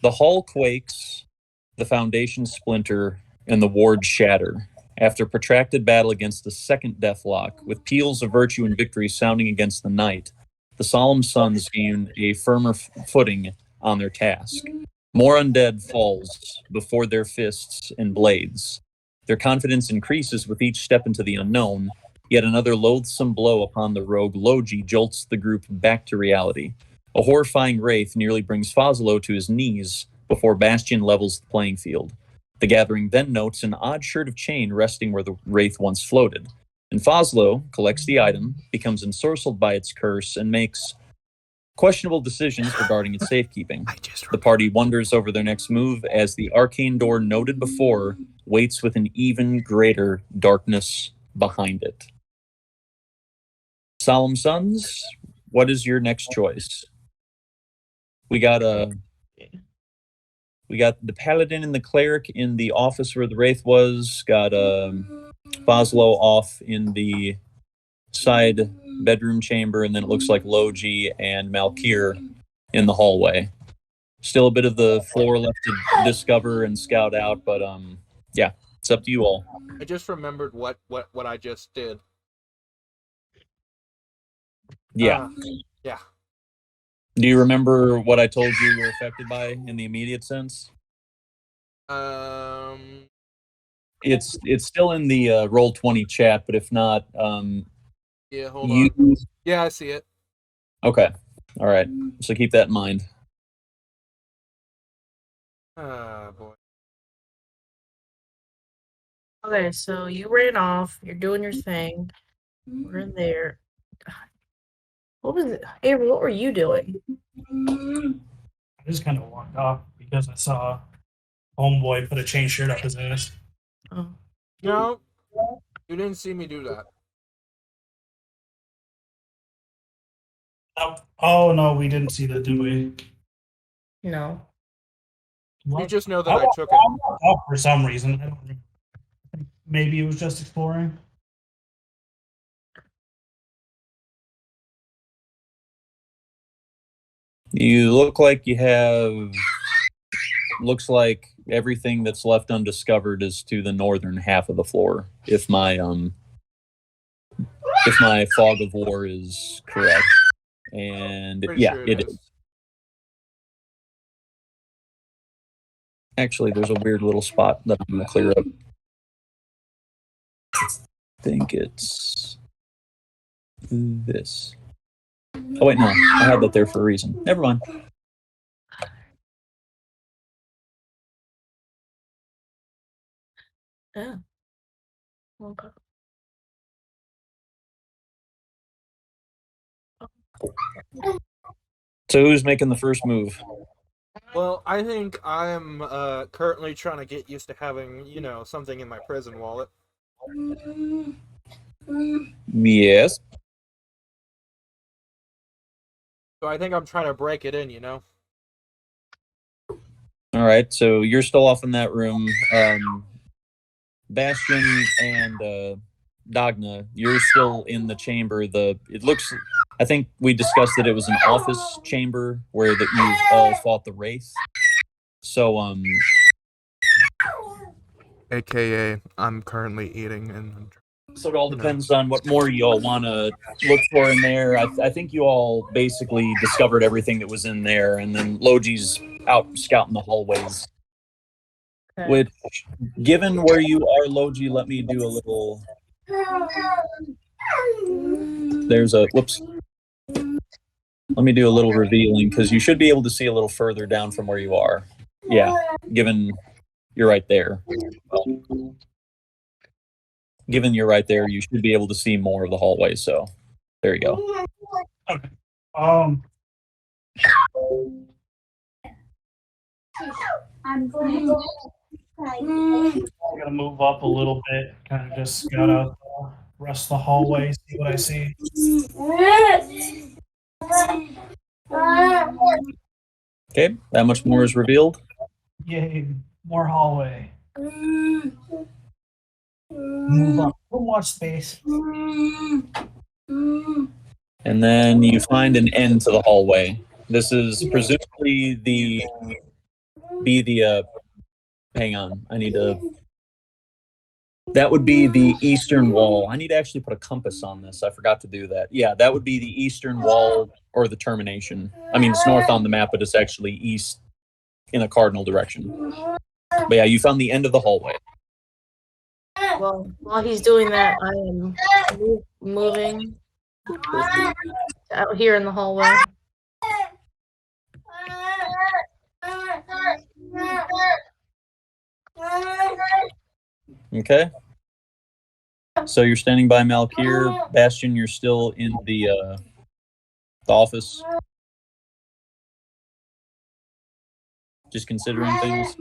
The hall quakes, the foundation splinter, and the wards shatter. After protracted battle against the second deathlock, with peals of virtue and victory sounding against the night, the Solemn Suns gain a firmer footing on their task. More undead falls before their fists and blades. Their confidence increases with each step into the unknown, yet another loathsome blow upon the rogue Logi jolts the group back to reality. A horrifying wraith nearly brings Foslo to his knees before Bastion levels the playing field. The gathering then notes an odd shirt of chain resting where the wraith once floated, and Foslo collects the item, becomes ensorcelled by its curse, and makes questionable decisions regarding its safekeeping. The party wonders over their next move as the arcane door noted before waits with an even greater darkness behind it. Solemn Suns, what is your next choice? We got the paladin and the cleric in the office where the wraith was. Got Foslo off in the side bedroom chamber, and then it looks like Logi and Malkir in the hallway. Still a bit of the floor left to discover and scout out, but yeah, it's up to you all. I just remembered what I just did. Yeah. Yeah. Do you remember what I told you were affected by in the immediate sense? It's still in the Roll20 chat, but if not, yeah, hold on. Yeah, I see it. Okay. All right. So keep that in mind. Boy. Okay, so you ran off. You're doing your thing. We're in there. What was it? Avery, what were you doing? I just kind of walked off because I saw Homeboy put a chain shirt up his ass. Oh. No, you didn't see me do that. Oh, no, we didn't see that, did we? No. You just know that I took it. Oh, for some reason. I don't remember. Maybe it was just exploring. You look like you have... Looks like everything that's left undiscovered is to the northern half of the floor, if my fog of war is correct. And Pretty yeah, sure it is. Actually, there's a weird little spot that I'm going to clear up. I think it's this. Oh, wait, no. I had that there for a reason. Never mind. Oh. Okay. So who's making the first move? Well, I think I'm currently trying to get used to having, something in my prison wallet. Yes. So I think I'm trying to break it in, All right, so you're still off in that room. Bastion and Dagna, you're still in the chamber. It looks, I think we discussed that it was an office chamber where that you've all fought the wraith. So AKA, I'm currently eating and. So it all depends on what more you all want to look for in there. I think you all basically discovered everything that was in there, and then Logi's out scouting the hallways. Okay. Which, given where you are, Logi, let me do a little... Whoops. Let me do a little revealing, because you should be able to see a little further down from where you are. Yeah, given you're right there. Given you're right there, you should be able to see more of the hallway, so there you go. Okay. I'm gonna move up a little bit, kind of just scout out the rest of the hallway, see what I see. Okay, that much more is revealed. Yay, more hallway. Move up. One more space. And then you find an end to the hallway. This is presumably the be the hang on, I need to that would be the eastern wall. I need to actually put a compass on this. I forgot to do that. Yeah, that would be the eastern wall or the termination. I mean, it's north on the map, but it's actually east in a cardinal direction. But yeah, you found the end of the hallway. Well, while he's doing that, I am moving out here in the hallway. Okay. So you're standing by Malkir. Bastion, you're still in the office. Just considering things.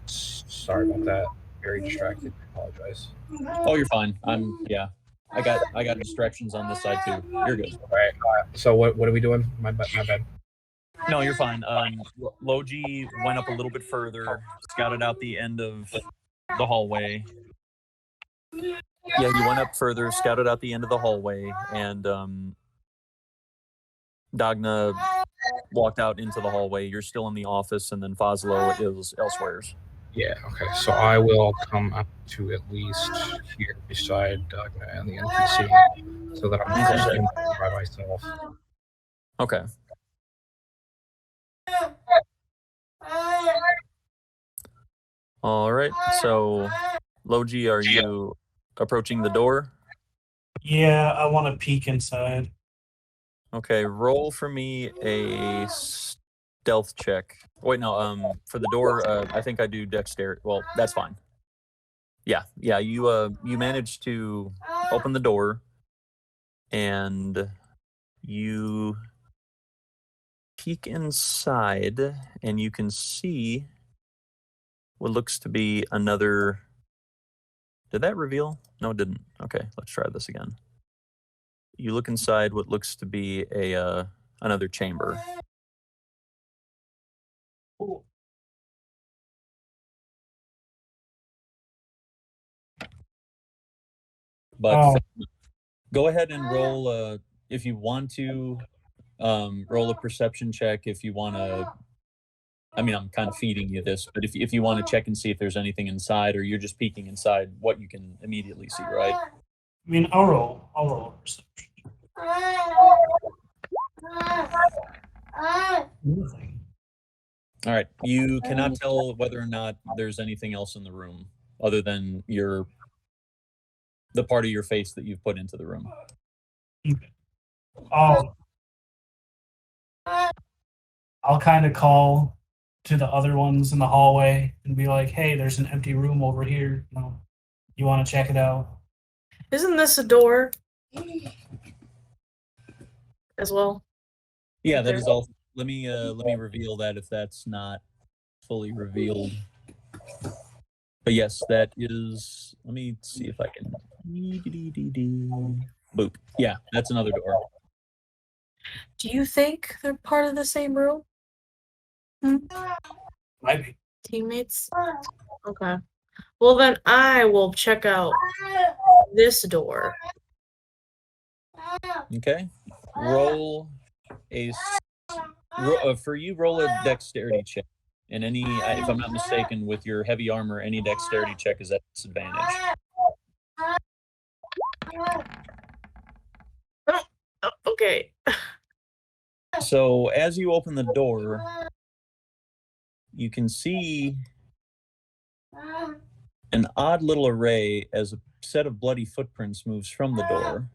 Sorry about that. Very distracted. I apologize. Oh, you're fine. I got distractions on this side too. You're good. All right. So what are we doing? My bad. No, you're fine. Logi went up a little bit further, scouted out the end of the hallway. Yeah, you went up further, scouted out the end of the hallway, and Dagna walked out into the hallway. You're still in the office, and then Fazlo is elsewheres. Yeah. Okay. So I will come up to at least here beside Dagna and the NPC, so that I'm not sitting by myself. Okay. All right. So, Logi, are you approaching the door? Yeah, I want to peek inside. Okay, roll for me a stealth check. Wait, no, for the door, I think I do dexterity. Well, that's fine. Yeah, you managed to open the door, and you peek inside, and you can see what looks to be another. Did that reveal? No, it didn't. Okay, let's try this again. You look inside what looks to be a another chamber. But go ahead and roll if you want to roll a perception check if you want to. I mean, I'm kind of feeding you this, but if you want to check and see if there's anything inside, or you're just peeking inside what you can immediately see, right? I mean, I'll roll a perception. Nothing. All right. You cannot tell whether or not there's anything else in the room other than the part of your face that you've put into the room. Okay. I'll kind of call to the other ones in the hallway and be like, "Hey, there's an empty room over here. You want to check it out?" Isn't this a door as well? Yeah, that is all. Let me reveal that if that's not fully revealed. But yes, that is. Let me see if I can. Boop. Yeah, that's another door. Do you think they're part of the same room? Might be. Teammates? Okay. Well, then I will check out this door. Okay. Roll for you. Roll a dexterity check. And any, if I'm not mistaken, with your heavy armor, any dexterity check is at disadvantage. Okay. So as you open the door, you can see an odd little array as a set of bloody footprints moves from the door.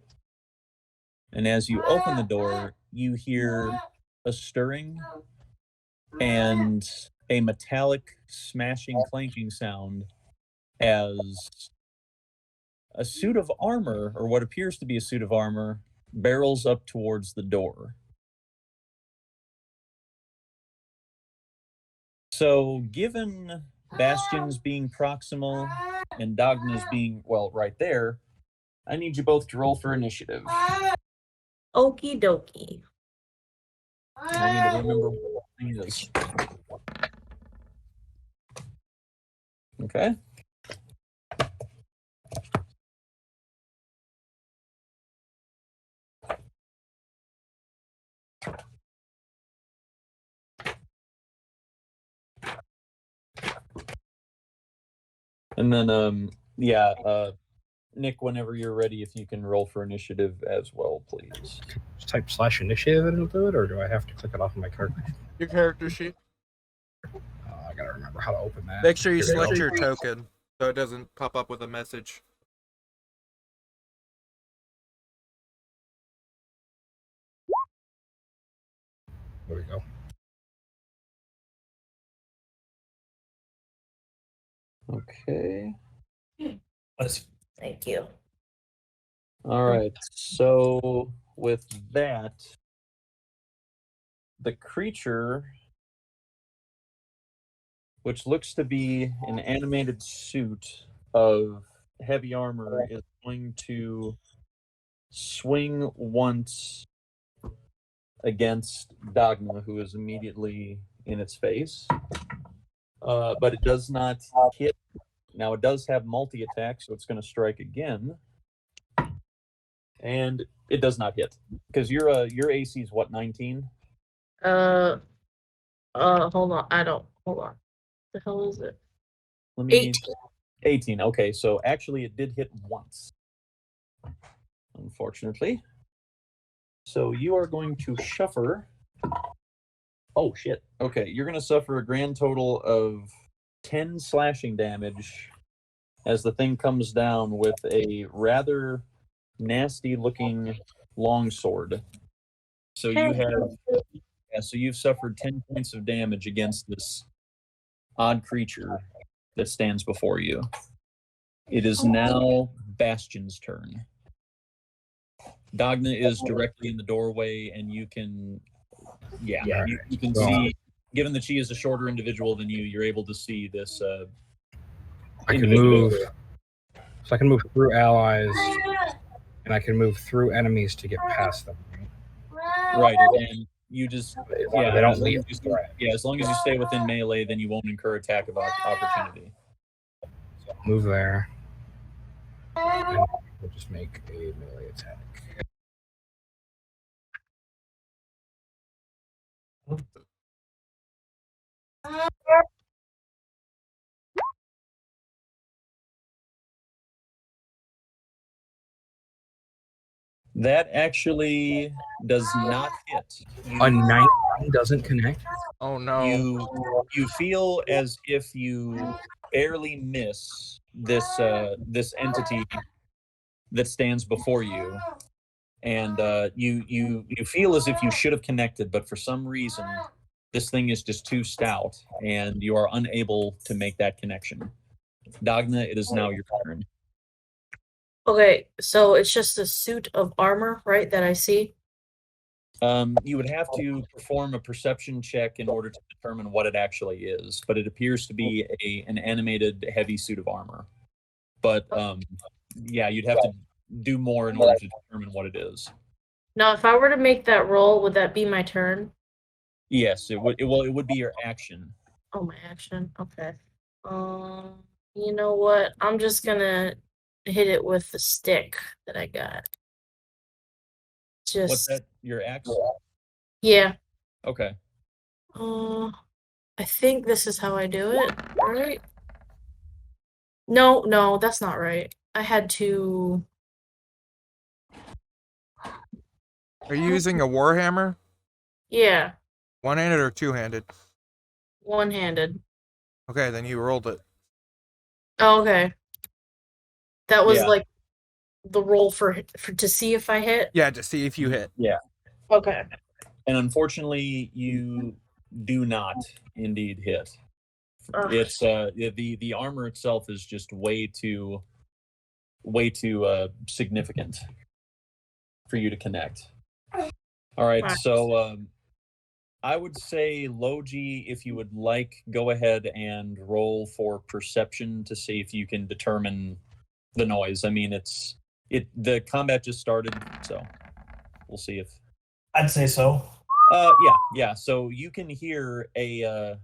And as you open the door, you hear a stirring and a metallic smashing, clanking sound as a suit of armor, or what appears to be a suit of armor, barrels up towards the door. So given Bastion's being proximal and Dagna's being, well, right there, I need you both to roll for initiative. Okie dokie. I need to remember what thing it is. Okay. And then, Nick, whenever you're ready, if you can roll for initiative as well, please. Just type /initiative and it'll do it, or do I have to click it off of my character? Your character sheet. I gotta remember how to open that. Make sure you Here we select go. your token so it doesn't pop up with a message. There we go. Okay. Thank you. All right. So with that, the creature, which looks to be an animated suit of heavy armor, is going to swing once against Dogma, who is immediately in its face. But it does not hit. Now it does have multi-attack, so it's going to strike again. And it does not hit. Because your AC is what, 19? Hold on. Hold on. The hell is it? Let me 18. 18. Okay, so actually it did hit once. Unfortunately. So you are going to suffer. Oh shit. Okay, you're going to suffer a grand total of 10 slashing damage as the thing comes down with a rather nasty looking longsword. So you have so you've suffered 10 points of damage against this odd creature that stands before you. It is now Bastion's turn. Dagna is directly in the doorway, and you can, you can see, given that she is a shorter individual than you, you're able to see this I can move. So I can move through allies, and I can move through enemies to get past them. Right, and you just, They don't leave. As long as you stay within melee, then you won't incur attack of opportunity. So I'll move there, and we'll just make a melee attack. That actually does not hit. A 19 doesn't connect? Oh no. You feel as if you barely miss this this entity that stands before you, and you feel as if you should have connected, but for some reason this thing is just too stout, and you are unable to make that connection. Dagna, it is now your turn. Okay, so it's just a suit of armor, right, that I see? You would have to perform a perception check in order to determine what it actually is, but it appears to be an animated heavy suit of armor. But you'd have to do more in order to determine what it is. Now, if I were to make that roll, would that be my turn? Yes, it would. It would be your action. Oh, my action. Okay. You know what? I'm just gonna hit it with the stick that I got. What's that? Your axe? Yeah. Okay. I think this is how I do it, right? No, that's not right. I had to. Are you using a warhammer? Yeah, One-handed or two-handed? one-handed. Okay, then you rolled it. Oh, okay. That was Yeah. like the roll for to see if I hit. Yeah, to see if you hit. Yeah. Okay. And unfortunately, you do not indeed hit. Ugh. It's the armor itself is just way too significant for you to connect. All right, Right. so I would say Logi, if you would like, go ahead and roll for perception to see if you can determine the noise. I mean, the combat just started, so we'll see if. I'd say so. Yeah. So you can hear a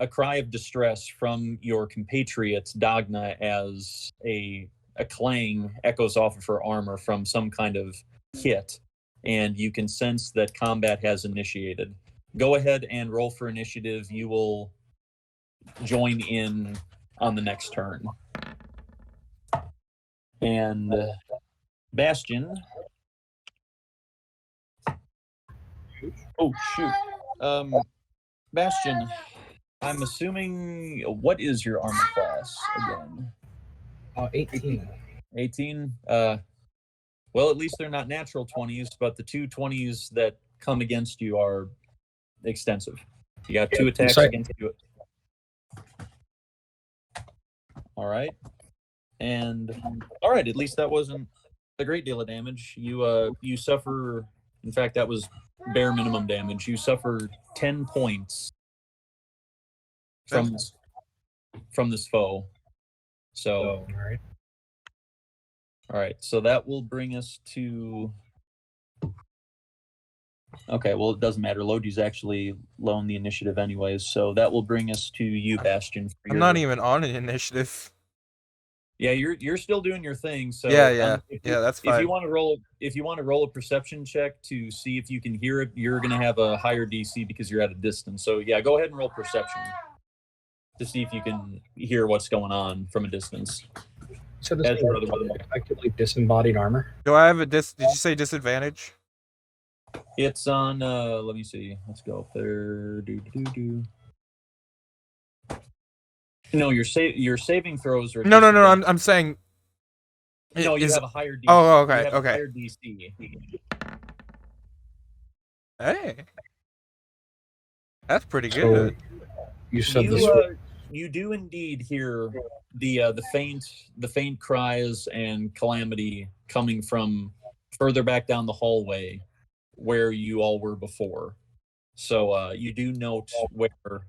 cry of distress from your compatriots, Dagna, as a clang echoes off of her armor from some kind of hit, and you can sense that combat has initiated. Go ahead and roll for initiative. You will join in on the next turn. And Bastion. Oh, shoot. Bastion, I'm assuming, what is your armor class again? 18. 18? Well, at least they're not natural 20s, but the 2 20s that come against you are extensive. You got 2 attacks against you. All right. And all right, at least that wasn't a great deal of damage. You suffer, in fact, that was bare minimum damage. You suffer 10 points from this foe. So all right, so that will bring us to. Okay, well, it doesn't matter. Lodi's actually low on the initiative anyways, so that will bring us to you, Bastion. I'm not even on an initiative. Yeah, you're still doing your thing. So Yeah, that's fine. If you want to roll a perception check to see if you can hear it, you're gonna have a higher DC because you're at a distance. So yeah, go ahead and roll perception to see if you can hear what's going on from a distance. So this is effectively disembodied armor. Do I have a did you say disadvantage? It's on. Let me see. Let's go up there. No, your saving throws are. No. I'm saying. No, you have a higher DC. Oh, okay, You have okay. a higher DC. Hey, that's pretty good. You said you do indeed hear the faint cries and calamity coming from further back down the hallway where you all were before. So you do note where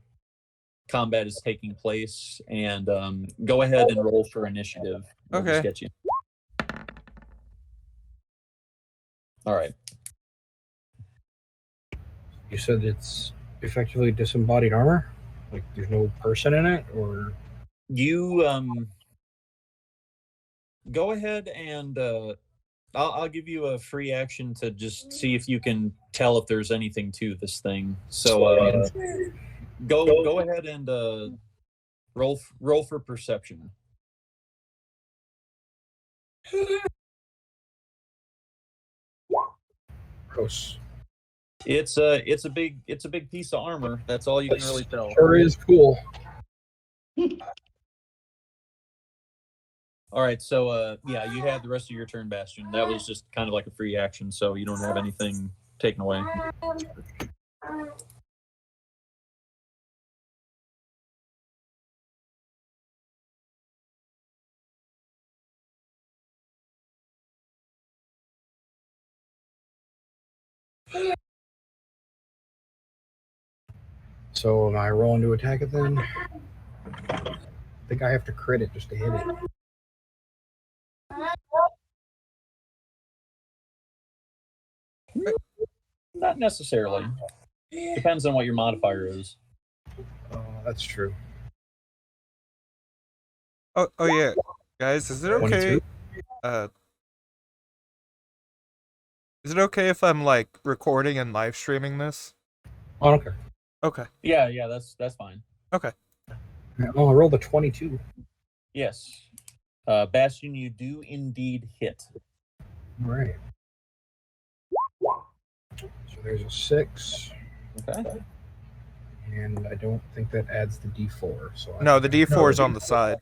combat is taking place, and go ahead and roll for initiative. We'll just get you. All right. You said it's effectively disembodied armor? Like there's no person in it, or you go ahead and I'll give you a free action to just see if you can tell if there's anything to this thing. So go ahead and roll for perception. gross. It's a big piece of armor. That's all you can really tell. Sure is cool. All right, so yeah, you have the rest of your turn, Bastion. That was just kind of like a free action, so you don't have anything taken away. So am I rolling to attack it then? I think I have to crit it just to hit it. Not necessarily. Depends on what your modifier is. That's true. Oh yeah, guys, is it okay? 22? Is it okay if I'm like recording and live streaming this? I don't care. Okay. Yeah, that's fine. Okay. Oh, I rolled a 22. Yes. Bastion, you do indeed hit. All right. So there's a 6. Okay. And I don't think that adds the D4. So No, the D4 is on the side.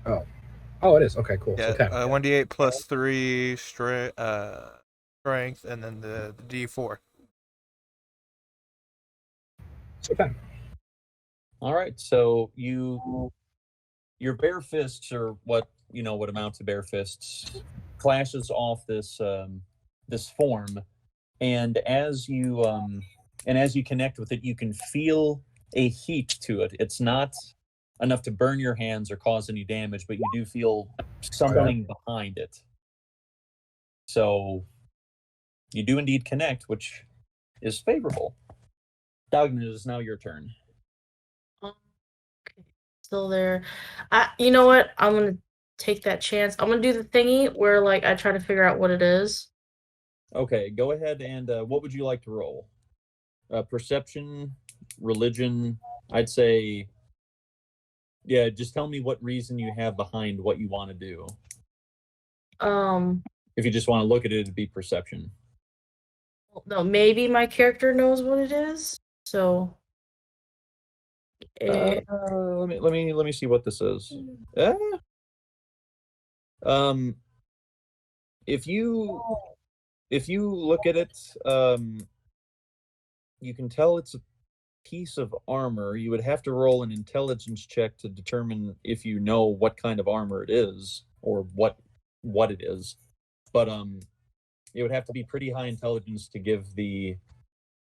Oh, it is. Okay, cool. Yeah, So 10. 1d8 plus 3 strength, and then the D4. So 10. All right. So your bare fists, or what would amount to bare fists, clashes off this this form, and as you connect with it, you can feel a heat to it. It's not enough to burn your hands or cause any damage, but you do feel something behind it. So you do indeed connect, which is favorable. Dagna, it is now your turn. Okay, still there. You know what? I'm gonna take that chance. I'm gonna do the thingy where like I try to figure out what it is. Okay, go ahead and what would you like to roll? Perception, religion. I'd say Yeah, just tell me what reason you have behind what you want to do. If you just want to look at it, it'd be perception. No, maybe my character knows what it is. So Let me see what this is. If you look at it, you can tell it's a piece of armor. You would have to roll an intelligence check to determine if you know what kind of armor it is or what it is. But it would have to be pretty high intelligence to give the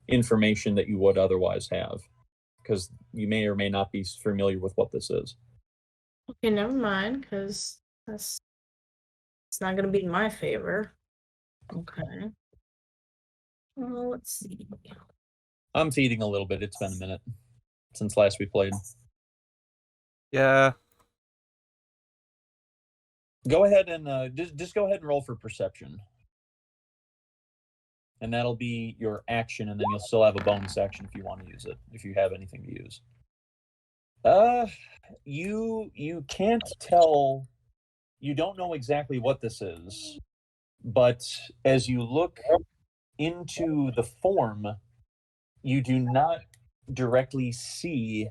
information that you would otherwise have, because you may or may not be familiar with what this is. okay, never mind, because it's not gonna be in my favor. Okay. Well, let's see. I'm feeding a little bit. It's been a minute since last we played. Yeah. Go ahead and just go ahead and roll for perception. And that'll be your action, and then you'll still have a bonus action if you want to use it, if you have anything to use. You can't tell. You don't know exactly what this is, but as you look into the form, you do not directly see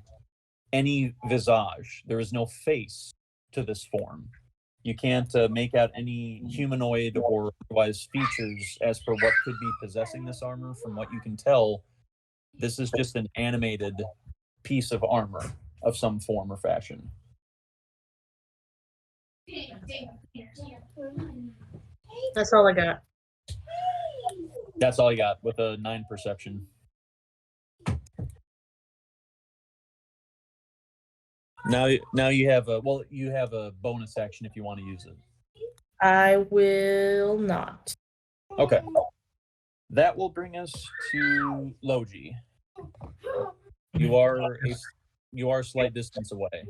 any visage. There is no face to this form. You can't make out any humanoid or otherwise features as per what could be possessing this armor. From what you can tell, this is just an animated piece of armor of some form or fashion. That's all I got. That's all you got with a 9 perception. Now you have a bonus action if you want to use it. I will not. Okay. That will bring us to Logi. You are a slight distance away,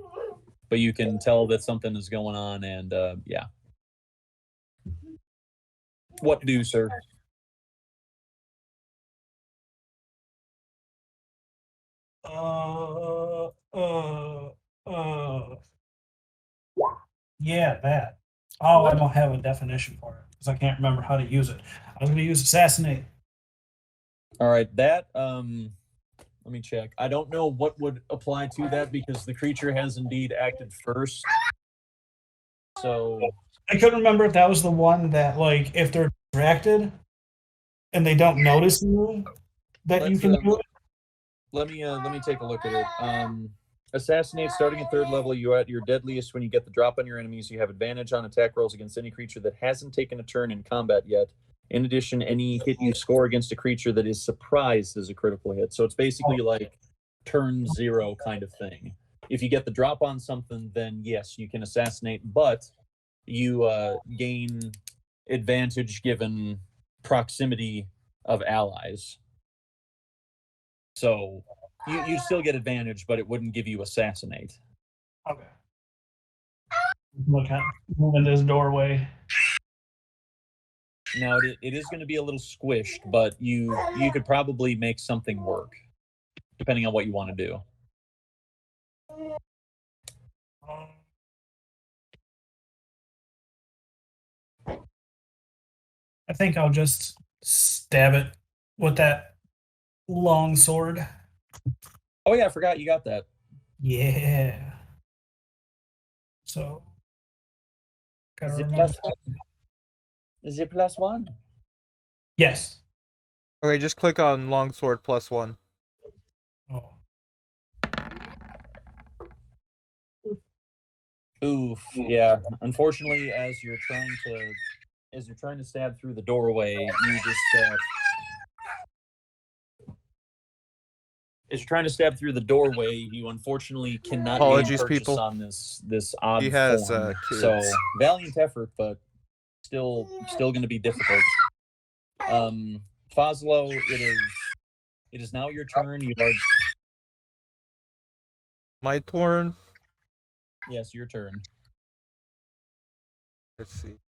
but you can tell that something is going on, and yeah. What to do, sir? Yeah, that. Oh, I don't have a definition for it because I can't remember how to use it. I was going to use assassinate. All right, that let me check. I don't know what would apply to that because the creature has indeed acted first. So I couldn't remember if that was the one that, like, if they're distracted and they don't notice you, that you can do it. let me take a look at it. Assassinate starting at 3rd level. You're at your deadliest when you get the drop on your enemies. You have advantage on attack rolls against any creature that hasn't taken a turn in combat yet. In addition, any hit you score against a creature that is surprised is a critical hit. So it's basically like turn 0 kind of thing. If you get the drop on something, then yes, you can assassinate, but you gain advantage given proximity of allies. So you still get advantage, but it wouldn't give you assassinate. Okay. Look at moving this doorway. Now it is going to be a little squished, but you could probably make something work, depending on what you want to do. I think I'll just stab it with that long sword. Oh yeah, I forgot you got that. Yeah. So. Is it plus one? Is it plus one? Yes. Okay, just click on longsword +1. Oh. Oof. Yeah. Unfortunately, as you're trying to stab through the doorway, you just as you're trying to stab through the doorway, you unfortunately cannot Apologies, gain purchase people. on this odd He has form. kids. So valiant effort, but still going to be difficult. Foslo, it is now your turn. You are My turn. yes, your turn. Let's see.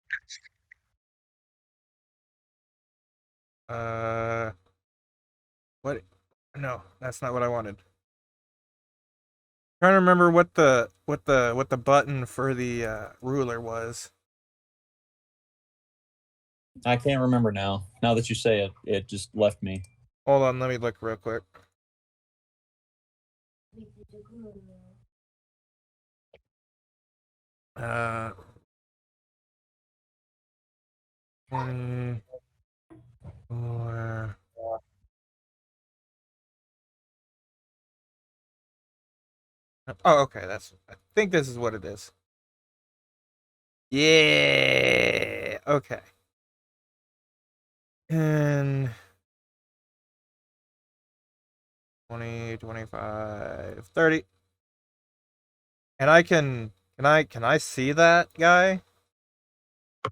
What? No, that's not what I wanted. Trying to remember what the button for the ruler was. I can't remember now. Now that you say it, it just left me. Hold on, let me look real quick. Uh, 24. Oh, okay. I think this is what it is. Yeah. Okay. And 20, 25, 30. And can I see that guy?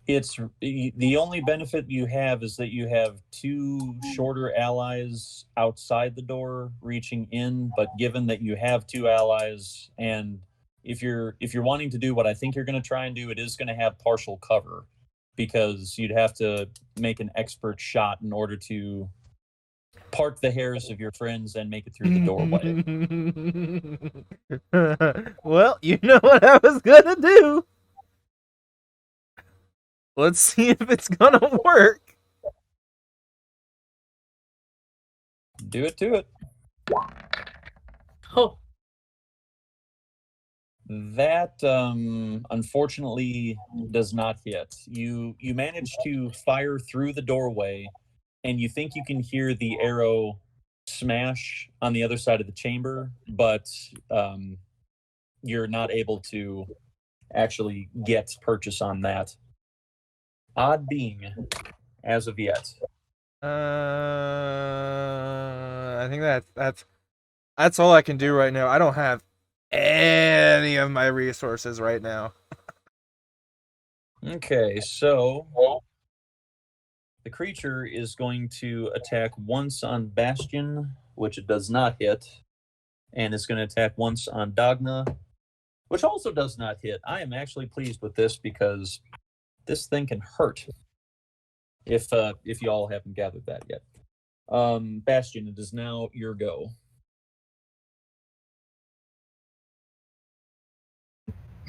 It's the only benefit you have is that you have two shorter allies outside the door reaching in, but given that you have two allies, and if you're wanting to do what I think you're going to try and do, it is going to have partial cover, because you'd have to make an expert shot in order to part the hairs of your friends and make it through the doorway. Well, you know what I was gonna do. Let's see if it's gonna work. Do it to it. Oh, That unfortunately does not hit. You manage to fire through the doorway, and you think you can hear the arrow smash on the other side of the chamber, but you're not able to actually get purchase on that. Odd being, as of yet. I think that's all I can do right now. I don't have any of my resources right now. Okay, so the creature is going to attack once on Bastion, which it does not hit, and it's going to attack once on Dagna, which also does not hit. I am actually pleased with this because this thing can hurt. If you all haven't gathered that yet, Bastion, it is now your go.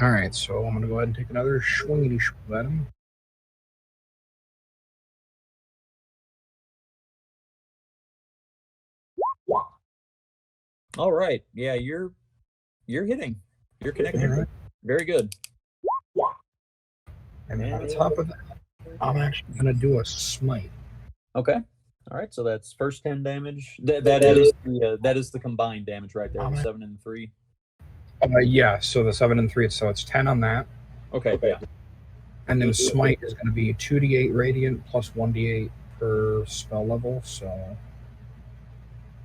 All right, so I'm gonna go ahead and take another swingity swing at him. All right, yeah, you're hitting, you're connecting. All right. Very good. And then on top of that, I'm actually gonna do a smite. Okay. All right, so that's first 10 damage. That is the combined damage right there, the 7 and 3. Yeah, so the 7 and 3, so it's 10 on that. Okay, yeah. And then smite is going to be 2d8 radiant plus 1d8 per spell level. So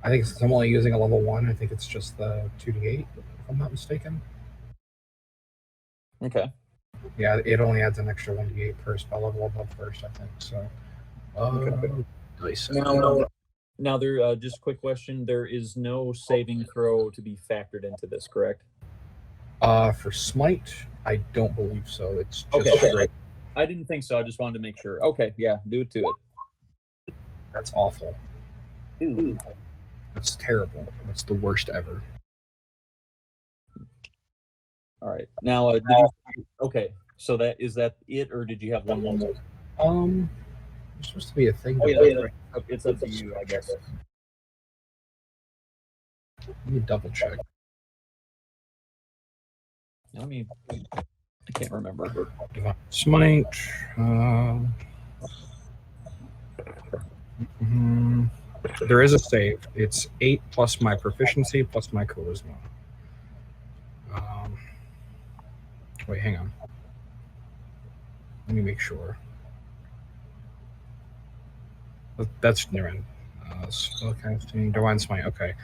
I think since I'm only using a level 1, I think it's just the 2d8, if I'm not mistaken. Okay. Yeah, it only adds an extra 1d8 per spell level above first, I think. So, nice. Now there. Just a quick question: there is no saving throw to be factored into this, correct? For smite, I don't believe so. It's just Okay. straight. I didn't think so. I just wanted to make sure. Okay, yeah, do it to it. That's awful. Ooh. That's terrible. That's the worst ever. All right. Now, okay. So is that it, or did you have one more? There's supposed to be a thing. Oh, yeah. It's up to you, I guess. Let me double check. I can't remember. Divine Smite. There is a save. It's 8 plus my proficiency plus my charisma. Wait, hang on. Let me make sure. That's near end. Spellcasting, Divine Smite. Okay.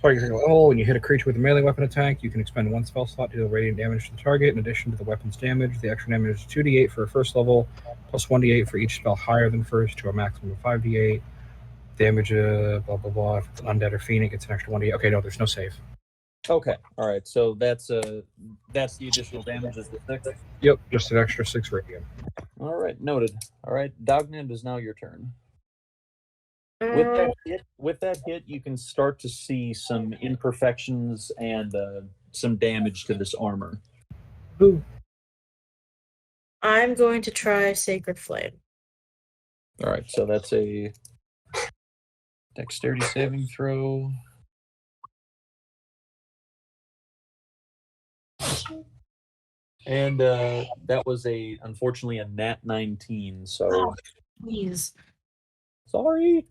When you hit a creature with a melee weapon attack, you can expend one spell slot to deal radiant damage to the target. In addition to the weapon's damage, the extra damage is 2d8 for first level, plus 1d8 for each spell higher than first, to a maximum of 5d8. Damage, blah blah blah. If it's undead or fiend, it gets an extra 1d8. Okay, no, there's no save. Okay. All right. So that's the additional damage is the 6. Yep, just an extra 6 radiant. All right. Noted. All right. Dagna, it is now your turn. With that hit, you can start to see some imperfections and some damage to this armor. Boo. I'm going to try Sacred Flame. All right, so that's a dexterity saving throw. And that was unfortunately a nat 19, so Please. sorry.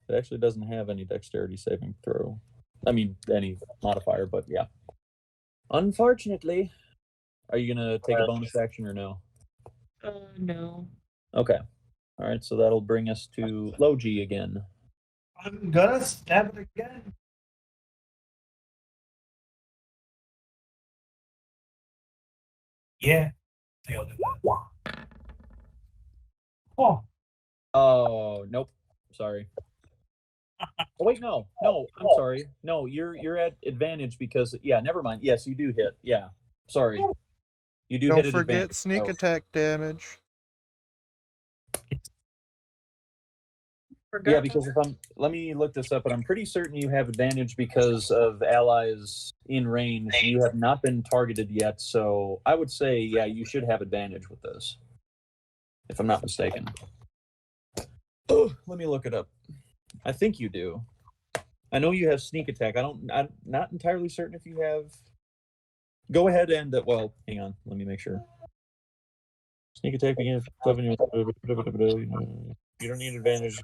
It actually doesn't have any dexterity saving throw. I mean, any modifier, but yeah. Unfortunately. Are you going to take a bonus action or no? No. Okay. All right, so that'll bring us to Logi again. I'm gonna stab it again. Yeah. I think I'll do that. Oh, Oh, nope. Sorry. Oh, wait, no. I'm sorry. No, you're at advantage because never mind. Yes, you do hit. Yeah. Sorry. You do Don't hit at forget advantage. sneak attack damage. Forgot Yeah, to- because let me look this up, but I'm pretty certain you have advantage because of allies in range. You have not been targeted yet, so I would say, yeah, you should have advantage with this, if I'm not mistaken. Oh, let me look it up. I think you do. I know you have sneak attack. I'm not entirely certain if you have. Go ahead and well, hang on. Let me make sure. Sneak attack begins. You don't need advantage.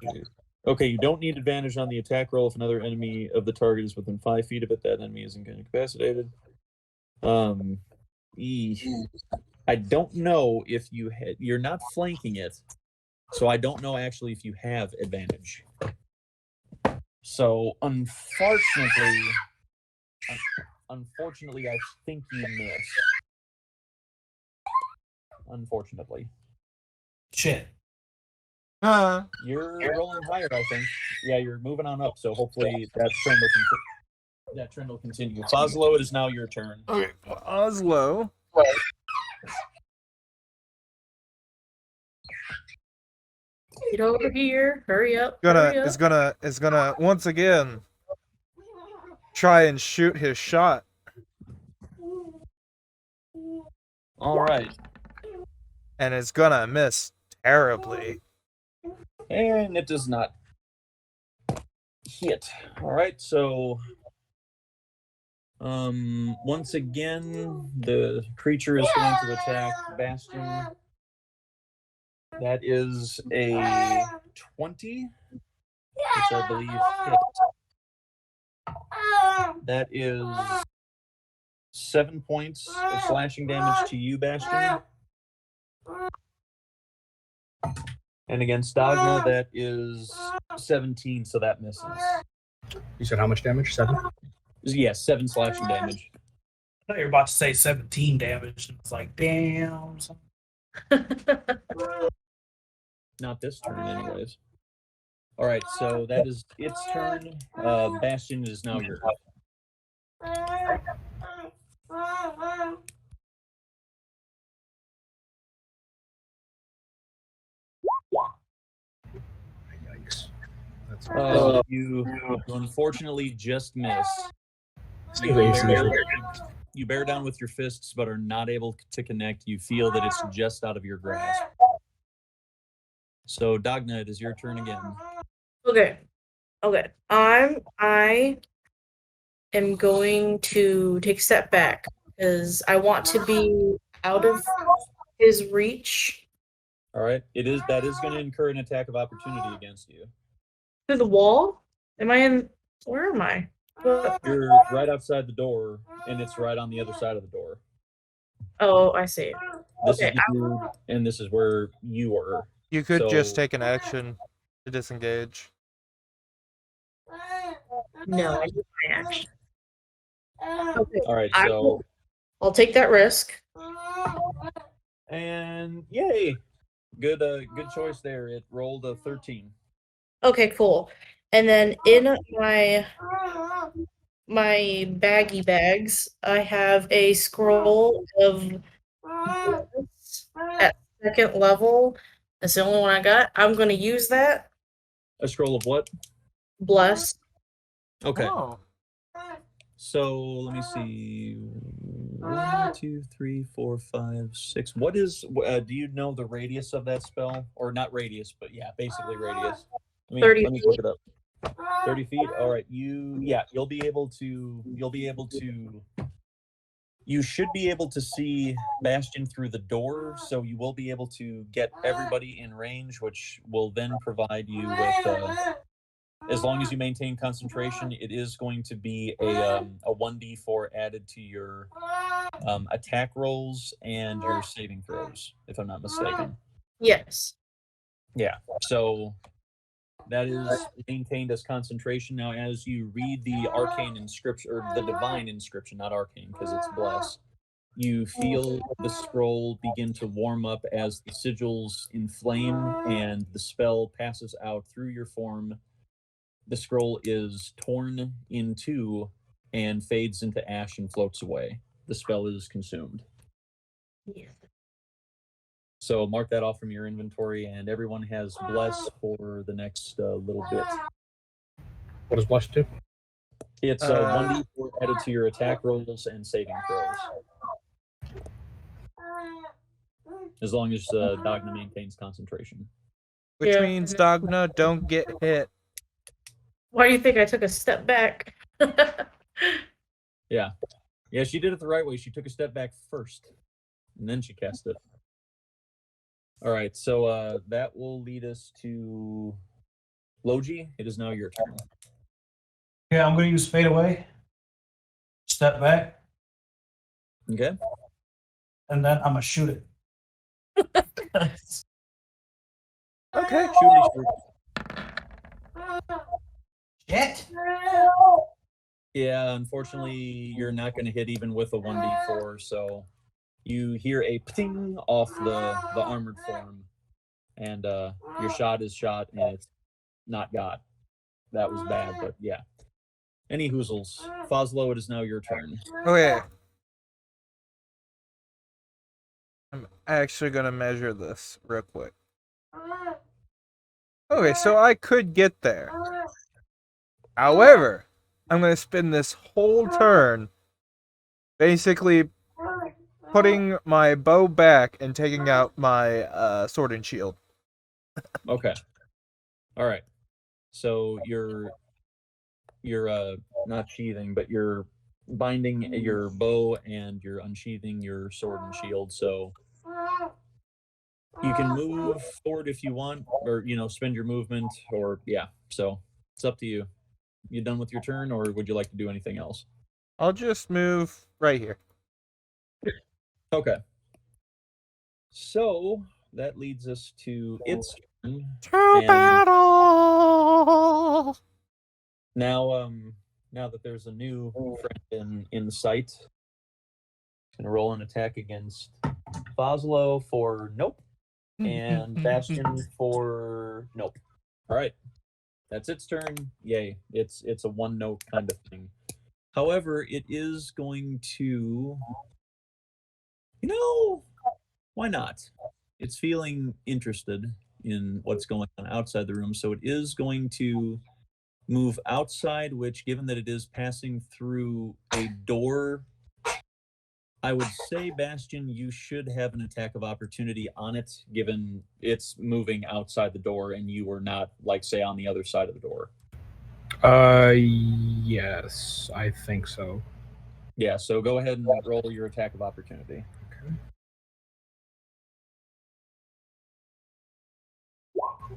Okay, you don't need advantage on the attack roll if another enemy of the target is within 5 feet of it. That enemy is incapacitated. I don't know if you're not flanking it, so I don't know actually if you have advantage. So unfortunately, I think you miss. Unfortunately. shit. You're rolling higher, I think. Yeah, you're moving on up, so hopefully that trend will continue. Foslo, it is now your turn. Okay, Oslo. Get over here. Hurry up. Is gonna once again try and shoot his shot. All right. And is gonna miss terribly. And it does not hit. All right, so once again, the creature is going to attack Bastion. That is a 20, which I believe hits. That is 7 points of slashing damage to you, Bastion. And against Dogma, that is 17, so that misses. You said how much damage? 7? Yeah, 7 slashing damage. I thought you were about to say 17 damage. And it's like, damn. Not this turn, anyways. All right, so that is its turn. Bastion is now your turn. Yikes. That's You unfortunately just miss. amazing. You bear down with your fists, but are not able to connect. You feel that it's just out of your grasp. So, Dogna, it is your turn again. Okay. I am going to take a step back because I want to be out of his reach. All right. That is going to incur an attack of opportunity against you. Through the wall? Where am I? You're right outside the door, and it's right on the other side of the door. Oh, I see. This Okay, is the dude, and this is where you were. You could just So- take an action to disengage. No, I did my action. Okay, All right, so I'll take that risk. and yay, good choice there. It rolled a 13. Okay, cool. And then in my baggy bags, I have a scroll of bless at 2nd level. That's the only one I got. I'm going to use that. A scroll of what? Bless. Okay. Oh. So let me see. 1, 2, 3, 4, 5, 6. What is? Do you know the radius of that spell, or not radius, but yeah, basically radius. 30 let me look it up. 30 feet. All right. You'll be able to. You should be able to see Bastion through the door, so you will be able to get everybody in range, which will then provide you with. As long as you maintain concentration, it is going to be a 1d4 added to your attack rolls and your saving throws, if I'm not mistaken. Yes. Yeah. So that is maintained as concentration. Now, as you read the arcane inscription, or the divine inscription, not arcane because it's blessed, you feel the scroll begin to warm up as the sigils inflame and the spell passes out through your form. The scroll is torn in two and fades into ash and floats away. The spell is consumed. Yes. So mark that off from your inventory, and everyone has bless for the next little bit. What does Blush do? It's 1d4 added to your attack rolls and saving throws. As long as Dagna maintains concentration. Which Yeah. means Dagna don't get hit. Why do you think I took a step back? Yeah. Yeah, she did it the right way. She took a step back first, and then she cast it. All right, so that will lead us to Logi. It is now your turn. Yeah, I'm going to use Fade Away. Step back, Okay. and then I'm going to shoot it. Okay. Shoot it. Shit. Yeah, unfortunately, you're not going to hit even with a 1d4, so you hear a ping off the armored form, and your shot is shot, and it's not got. That was bad, but yeah. Any hoozles. Foslo, it is now your turn. Okay. I'm actually gonna measure this real quick. Okay, so I could get there. However, I'm gonna spend this whole turn basically putting my bow back and taking out my sword and shield. Okay. All right. So you're not sheathing, but you're binding your bow and you're unsheathing your sword and shield. So you can move forward if you want, or spend your movement, or yeah. So it's up to you. You done with your turn, or would you like to do anything else? I'll just move right here. Okay. So that leads us to its turn. To battle! Now that there's a new friend in sight, gonna roll an attack against Foslo for nope, and Bastion for nope. All right, that's its turn. Yay! It's a one note kind of thing. However, it is going to, why not? It's feeling interested in what's going on outside the room, so it is going to move outside, which, given that it is passing through a door, I would say, Bastion, you should have an attack of opportunity on it, given it's moving outside the door and you were not, like, say, on the other side of the door. Yes, I think so. Yeah, so go ahead and roll your attack of opportunity. Okay.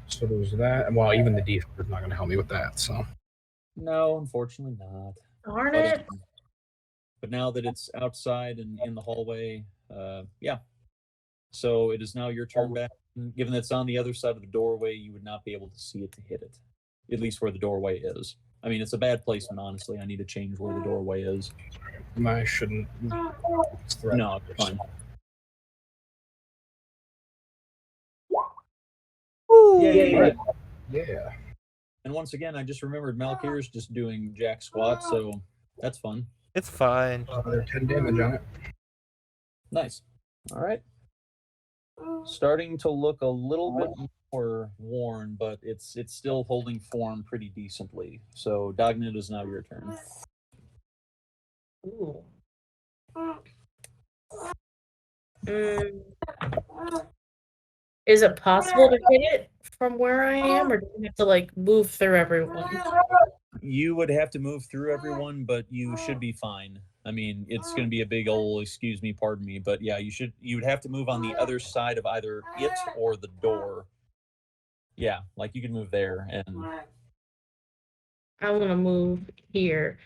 So there's that. Well, even the D4 is not going to help me with that, so. No, unfortunately not. Darn it. But now that it's outside and in the hallway, yeah. So it is now your turn back. Given that it's on the other side of the doorway, you would not be able to see it to hit it. At least where the doorway is. I mean, it's a bad placement, honestly. I need to change where the doorway is. I shouldn't. No, it's fine. Yay. Right. Yeah. And once again, I just remembered Malkir's just doing jack squat, so that's fun. It's fine. 10 damage on it. Nice. All right. Starting to look a little bit more worn, but it's still holding form pretty decently. So, Dagna, it is now your turn. Ooh. Mm, is it possible to hit it from where I am, or do you have to like move through everyone? You would have to move through everyone, but you should be fine. I mean, it's going to be a big old excuse me, pardon me, but yeah, you would have to move on the other side of either it or the door. Yeah, like you can move there and I'm gonna move here,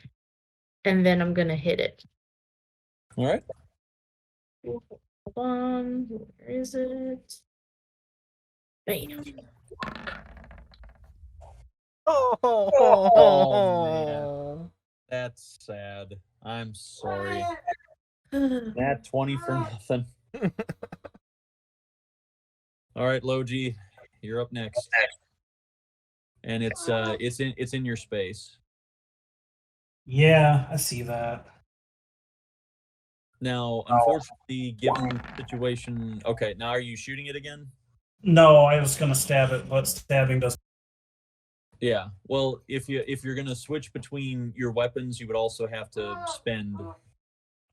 and then I'm gonna hit it. all right. Hold on, where is it? Bam. Oh man, that's sad. I'm sorry. That 20 for nothing. All right, Logi, you're up next. And it's in your space. Yeah, I see that. Now, unfortunately, given the situation, okay, now are you shooting it again? No, I was gonna stab it, but stabbing doesn't. Yeah. Well, if you're gonna switch between your weapons, you would also have to spend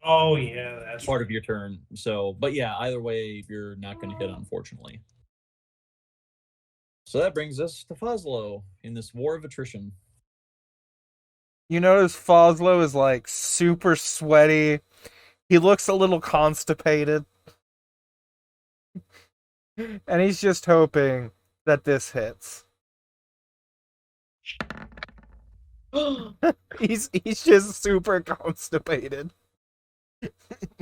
Oh yeah, that's part of your turn. So, but yeah, either way, you're not going to hit, unfortunately. So that brings us to Foslo in this war of attrition. You notice Foslo is like super sweaty. He looks a little constipated. And he's just hoping that this hits. He's just super constipated.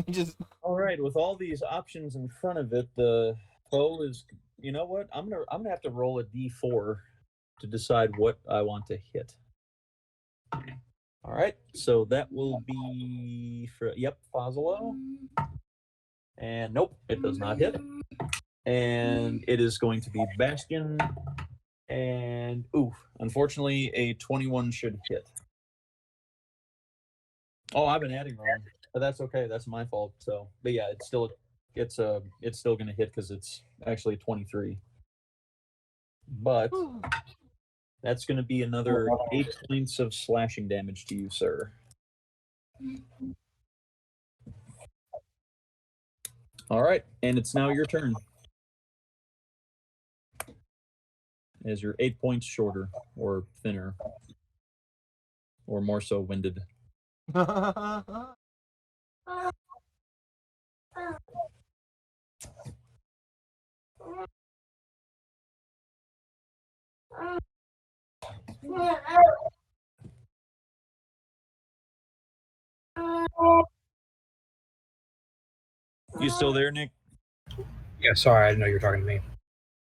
He just All right, with all these options in front of it, the foe is. You know what? I'm gonna have to roll a d4 to decide what I want to hit. All right, so that will be for Foslo. And nope, it does not hit. And it is going to be Bastion. And oof, unfortunately, a 21 should hit. Oh, I've been adding wrong, but that's okay. That's my fault. So, but yeah, it's still going to hit because it's actually 23. But that's going to be another 8 points of slashing damage to you, sir. All right, and it's now your turn. As you're 8 points shorter, or thinner, or more so winded. You still there, Nick? Yeah, sorry, I didn't know you were talking to me.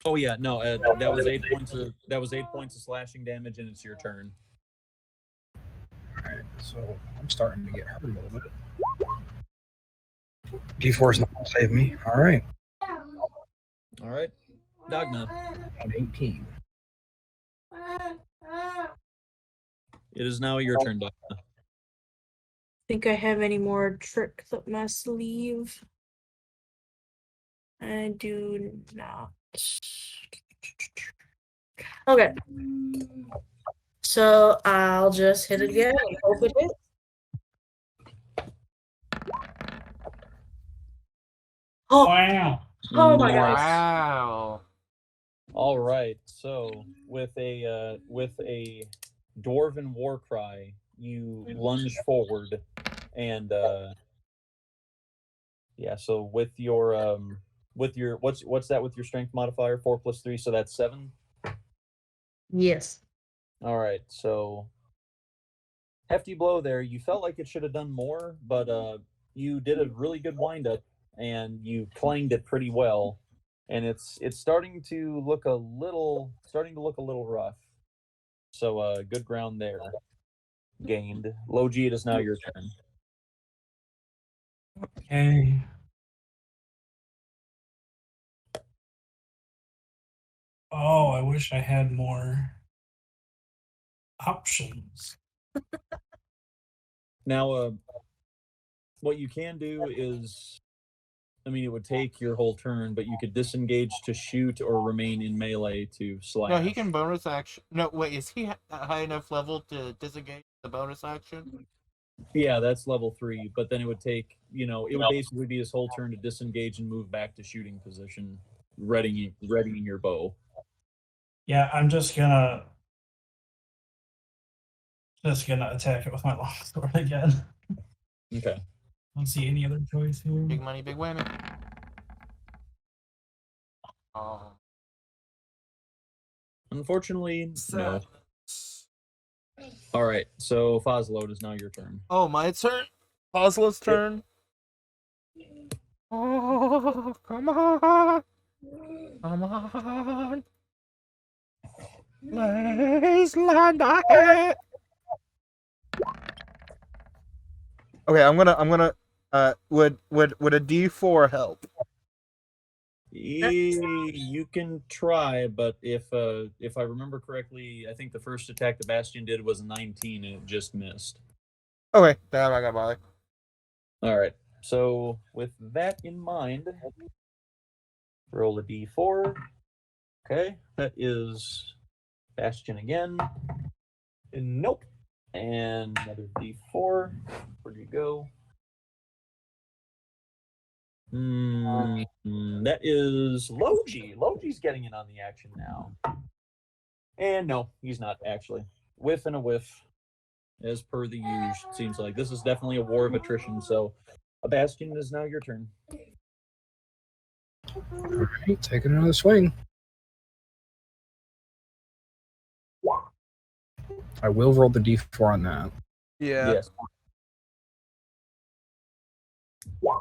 Oh yeah, no, that was 8 points of slashing damage, and it's your turn. Alright, so I'm starting to get hurt a little bit. D4 is not going to save me. Alright. All right, Dagna. 18. It is now your turn, Dagna. Think I have any more tricks up my sleeve? I do not. Okay. So I'll just hit it again and hope it hits. Oh, Wow. oh my gosh. Wow. All right, so with a dwarven war cry, you lunge forward, and yeah. So with your what's that with your strength modifier? 4 + 3, so that's 7. Yes. All right, so hefty blow there. You felt like it should have done more, but you did a really good windup, and you clanged it pretty well. And it's starting to look a little rough. So good ground there gained. Logi, it is now your turn. Okay. Oh, I wish I had more options. Now, what you can do is, I mean, it would take your whole turn, but you could disengage to shoot or remain in melee to slash. No, he can bonus action. No, wait, is he high enough level to disengage the bonus action? Yeah, that's level 3. But then it would take, it would basically be his whole turn to disengage and move back to shooting position, readying your bow. Yeah, I'm just gonna attack it with my longsword again. Okay. I don't see any other choice here. Big money, big women. Unfortunately, no. All right, so Foslo, it is now your turn. Oh, my turn? Foslo's turn? Oh, come on. Come on. Please land ahead. Okay, I'm gonna would a D4 help? You can try, but if I remember correctly, I think the first attack the Bastion did was 19 and it just missed. Okay, then I'm not gonna bother. All right. So with that in mind, roll a D4. Okay, that is Bastion again. And nope. And another D4. Where'd you go? That is Logi. Logi's getting in on the action now. And no, he's not actually. Whiff and a whiff, as per the usual. Seems like this is definitely a war of attrition. So, a Bastion is now your turn. All right, taking another swing. I will roll the D4 on that. Yeah. Yes.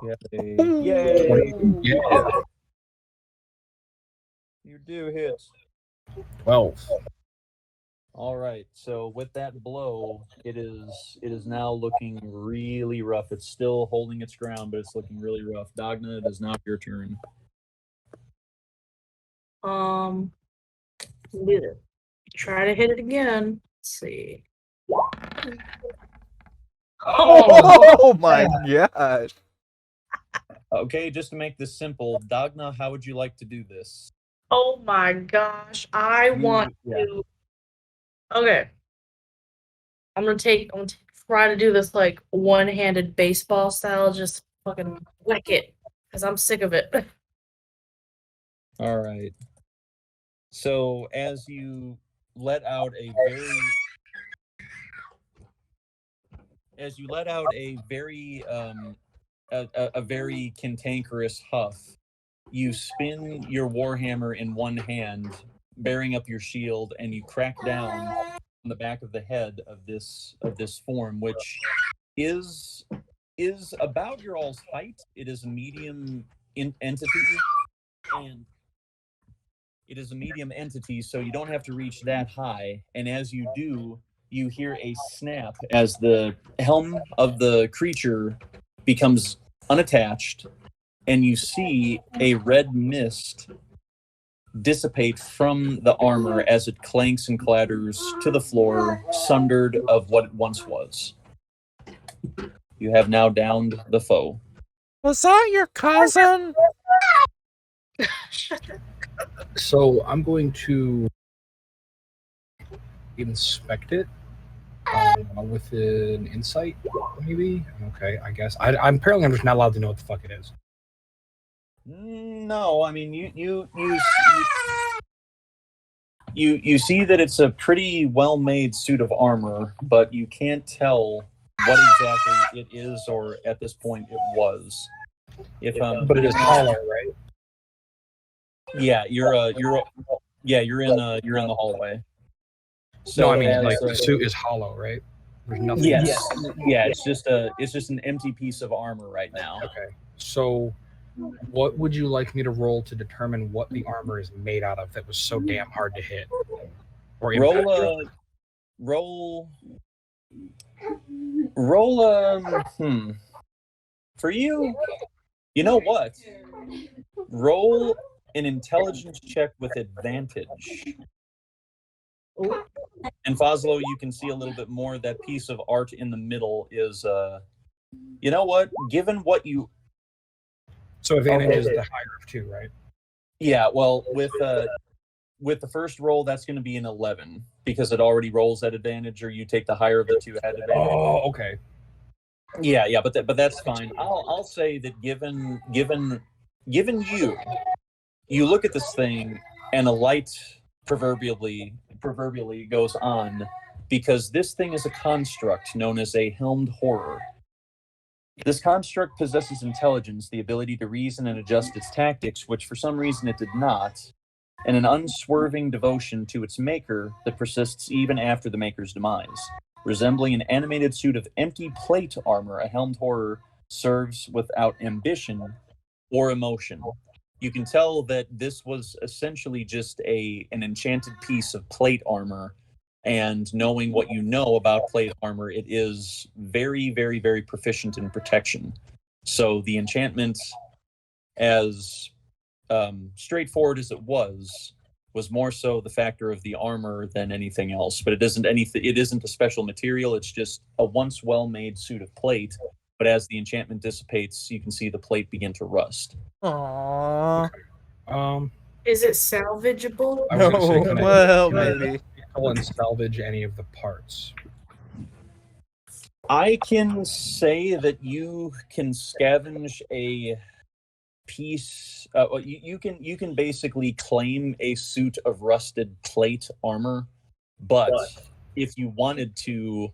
Yay! Yeah. You do hit. 12. All right. So with that blow, it is now looking really rough. It's still holding its ground, but it's looking really rough. Dagna, it is now your turn. Try to hit it again. Let's see. Oh my gosh. Okay, just to make this simple, Dagna, how would you like to do this? Oh my gosh. I want to. Okay. I'm gonna try to do this like one-handed baseball style, just fucking whack it. Because I'm sick of it. All right. So as you let out a very cantankerous huff, you spin your warhammer in one hand, bearing up your shield, and you crack down on the back of the head of this form, which is about your all's height. It is a medium entity, and it is a medium entity, so you don't have to reach that high. And as you do, you hear a snap as the helm of the creature becomes unattached, and you see a red mist dissipate from the armor as it clanks and clatters to the floor, sundered of what it once was. You have now downed the foe. Was that your cousin? So I'm going to inspect it with an insight, maybe. Okay, I guess. I'm just not allowed to know what the fuck it is. No, I mean you see that it's a pretty well-made suit of armor, but you can't tell what exactly it is, or at this point it was. But it is hollow, right? Yeah, you're in the hallway. So no, I mean the suit is hollow, right? There's nothing. Yes. Yeah, it's just an empty piece of armor right now. Okay. So what would you like me to roll to determine what the armor is made out of that was so damn hard to hit? Or for you, you know what? Roll an intelligence check with advantage. And Foslo, you can see a little bit more. That piece of art in the middle is, you know what? Given what you... So advantage is the higher of 2, right? Yeah, well, with the first roll, that's going to be an 11, because it already rolls at advantage, or you take the higher of the 2 at advantage. Oh, okay. Yeah, but that's fine. I'll say that given you look at this thing and a light proverbially goes on because this thing is a construct known as a helmed horror. This construct possesses intelligence, the ability to reason and adjust its tactics, which for some reason it did not, and an unswerving devotion to its maker that persists even after the maker's demise. Resembling an animated suit of empty plate armor, a helmed horror serves without ambition or emotion. You can tell that this was essentially just an enchanted piece of plate armor, and knowing what you know about plate armor, it is very, very, very proficient in protection. So the enchantment, as straightforward as it was more so the factor of the armor than anything else. But it isn't anything. It isn't a special material. It's just a once well-made suit of plate. But as the enchantment dissipates, you can see the plate begin to rust. Aww. Is it salvageable? I was gonna say, can Well, can maybe. I and salvage any of the parts? I can say that you can scavenge a piece. You can basically claim a suit of rusted plate armor, but if you wanted to,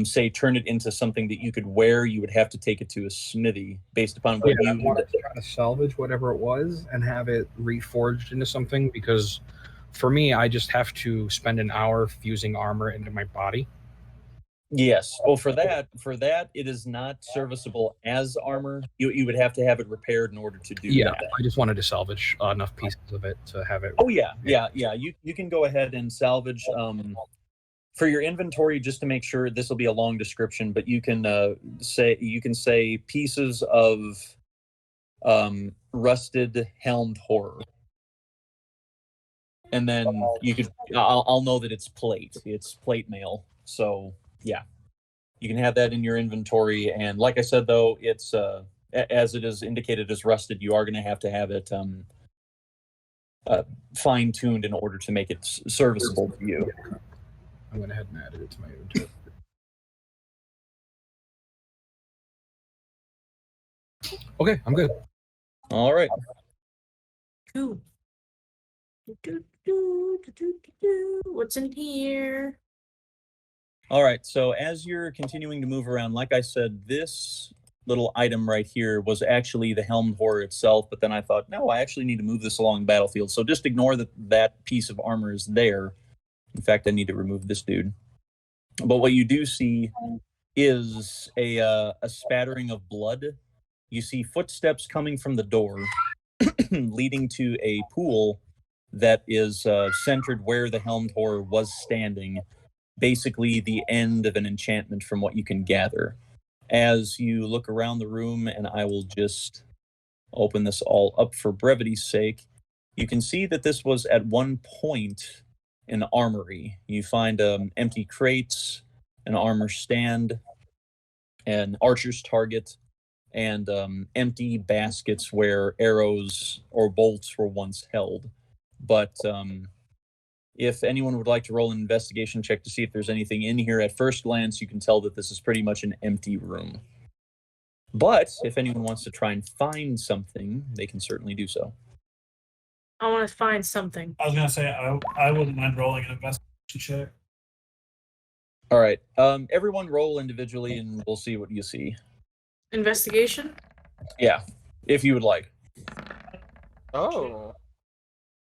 say, turn it into something that you could wear, you would have to take it to a smithy based upon what I you. wanted to try to salvage whatever it was and have it reforged into something, because for me, I just have to spend an hour fusing armor into my body. Yes. Well, for that, it is not serviceable as armor. You would have to have it repaired in order to do that. I just wanted to salvage enough pieces of it to have it. Oh yeah. You can go ahead and salvage. For your inventory, just to make sure, this will be a long description, but you can say pieces of rusted helmed horror, and then you could. I'll know that it's plate. It's plate mail. So yeah, you can have that in your inventory. And like I said, though, it's as it is indicated as rusted, you are going to have it fine-tuned in order to make it serviceable to you. I went ahead and added it to my inventory. Okay, I'm good. All right. Cool. What's in here? All right. So as you're continuing to move around, like I said, this little item right here was actually the helmed horror itself. But then I thought, no, I actually need to move this along the battlefield. So just ignore that piece of armor is there. In fact, I need to remove this dude. But what you do see is a spattering of blood. You see footsteps coming from the door, leading to a pool that is centered where the helmed horror was standing. Basically the end of an enchantment from what you can gather. As you look around the room, and I will just open this all up for brevity's sake, you can see that this was at one point an armory. You find empty crates, an armor stand, an archer's target, and empty baskets where arrows or bolts were once held. But if anyone would like to roll an investigation check to see if there's anything in here, at first glance, you can tell that this is pretty much an empty room. But if anyone wants to try and find something, they can certainly do so. I want to find something. I was gonna say I wouldn't mind rolling an investigation check. All right. Everyone roll individually, and we'll see what you see. Investigation? Yeah, if you would like. Oh.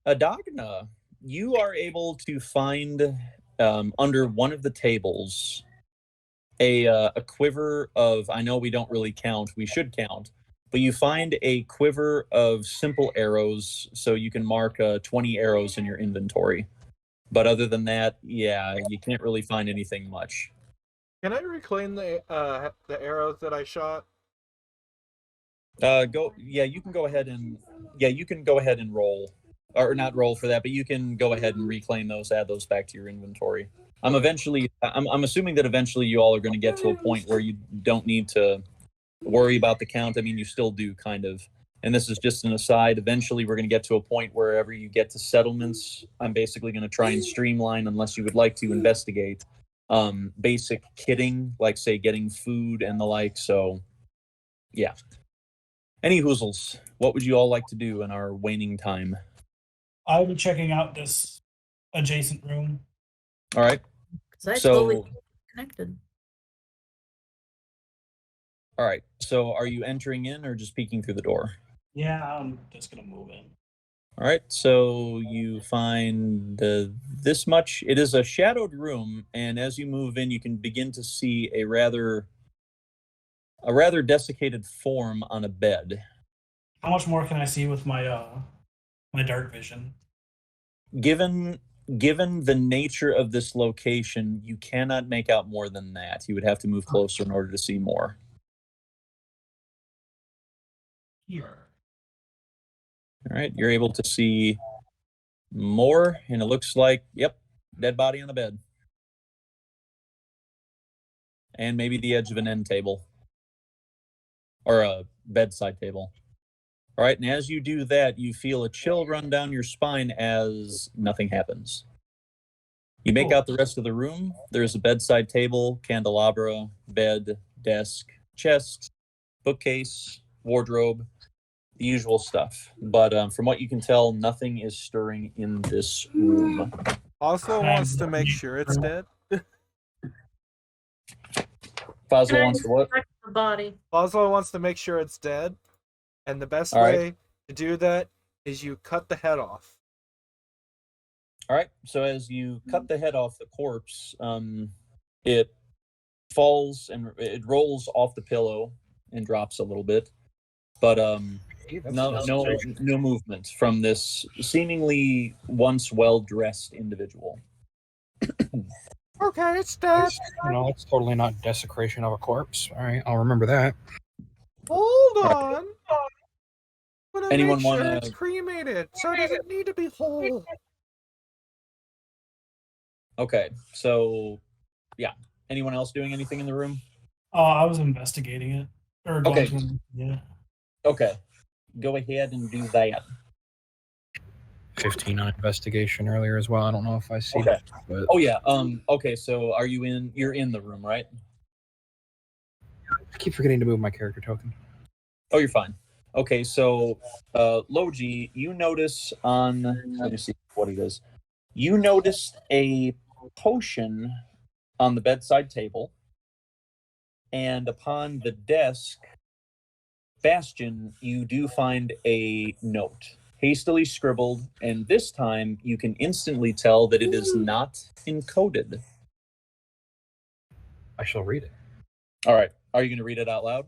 Adagna, you are able to find under one of the tables a quiver of, I know we don't really count, we should count, but you find a quiver of simple arrows, so you can mark 20 arrows in your inventory. But other than that, yeah, you can't really find anything much. Can I reclaim the arrows that I shot? You can go ahead and roll. Or not roll for that, but you can go ahead and reclaim those, add those back to your inventory. I'm assuming that eventually you all are going to get to a point where you don't need to worry about the count. I mean, you still do, kind of. And this is just an aside. Eventually, we're going to get to a point wherever you get to settlements, I'm basically going to try and streamline, unless you would like to investigate. basic kitting, like say getting food and the like. So, yeah. Any hoozles, what would you all like to do in our waning time? I'll be checking out this adjacent room. All right. Because I So- totally connected. All right. So, are you entering in or just peeking through the door? Yeah, I'm just gonna move in. All right. So you find this much. It is a shadowed room, and as you move in, you can begin to see a rather desiccated form on a bed. How much more can I see with my my dark vision? Given the nature of this location, you cannot make out more than that. You would have to move closer in order to see more. Here. All right, you're able to see more, and it looks like, yep, dead body on the bed. And maybe the edge of an end table. Or a bedside table. All right, and as you do that, you feel a chill run down your spine as nothing happens. You make out the rest of the room. There's a bedside table, candelabra, bed, desk, chest, bookcase, wardrobe, the usual stuff. But from what you can tell, nothing is stirring in this room. Oslo wants to make sure it's dead. Fazla wants to what? Check the body. Oslo wants to make sure it's dead, and the best All right. way to do that is you cut the head off. All right, so as you cut the head off the corpse, it falls and it rolls off the pillow and drops a little bit. But Hey, that's no movement from this seemingly once well-dressed individual. Okay, it's dead. That's totally not desecration of a corpse. All right, I'll remember that. Hold on. I'm gonna Anyone make sure wanna- it's cremated, so it doesn't need to be whole. Okay, so yeah. Anyone else doing anything in the room? Oh, I was investigating it. Or going Okay. to, yeah. Okay, go ahead and do that. 15 on investigation earlier as well. I don't know if I see Okay. that, but Oh yeah. Okay, so are you in? You're in the room, right? I keep forgetting to move my character token. Oh, you're fine. Okay, so Logi, you notice on. Let me see what it is. You noticed a potion on the bedside table, and upon the desk, Bastion, you do find a note, hastily scribbled, and this time you can instantly tell that it is not encoded. I shall read it. All right, are you going to read it out loud?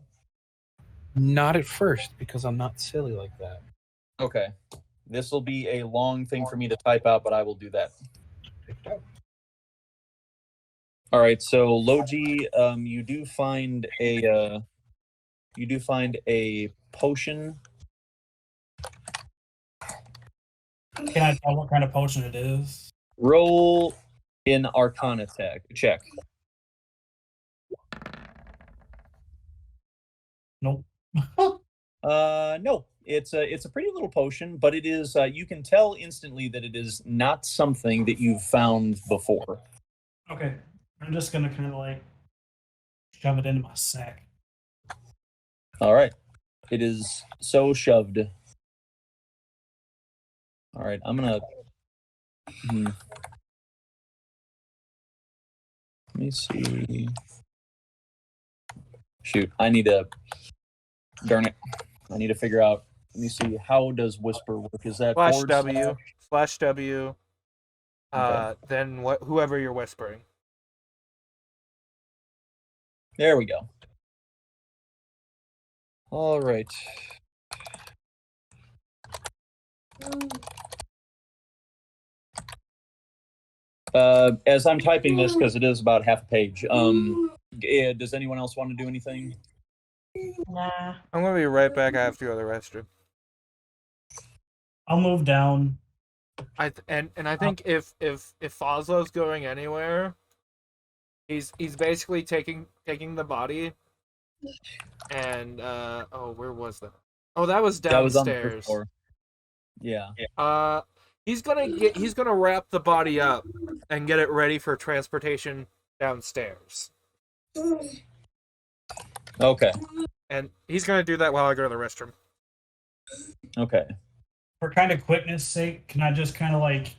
Not at first, because I'm not silly like that. Okay, this will be a long thing for me to type out, but I will do that. Take it out. All right, so Logi, you do find a potion. Can I tell what kind of potion it is? Roll an Arcana check. Nope. No, it's a pretty little potion, but it is. You can tell instantly that it is not something that you've found before. Okay. I'm just gonna kind of like shove it into my sack. All right, it is so shoved. All right, I'm gonna. Let me see. Shoot, I need to. Darn it! I need to figure out. Let me see. How does whisper work? Is that Slash forward W. Slash W. Okay. Then whoever you're whispering. There we go. All right. As I'm typing this, because it is about half a page, does anyone else want to do anything? Nah. I'm gonna be right back. I have to go to the restroom. I'll move down. I think if Foslo's going anywhere, he's basically taking the body, and where was that? Oh, that was That was on the downstairs. first floor. Yeah. He's gonna wrap the body up and get it ready for transportation downstairs. Okay. And he's going to do that while I go to the restroom. Okay. For kind of quickness sake, can I just kind of like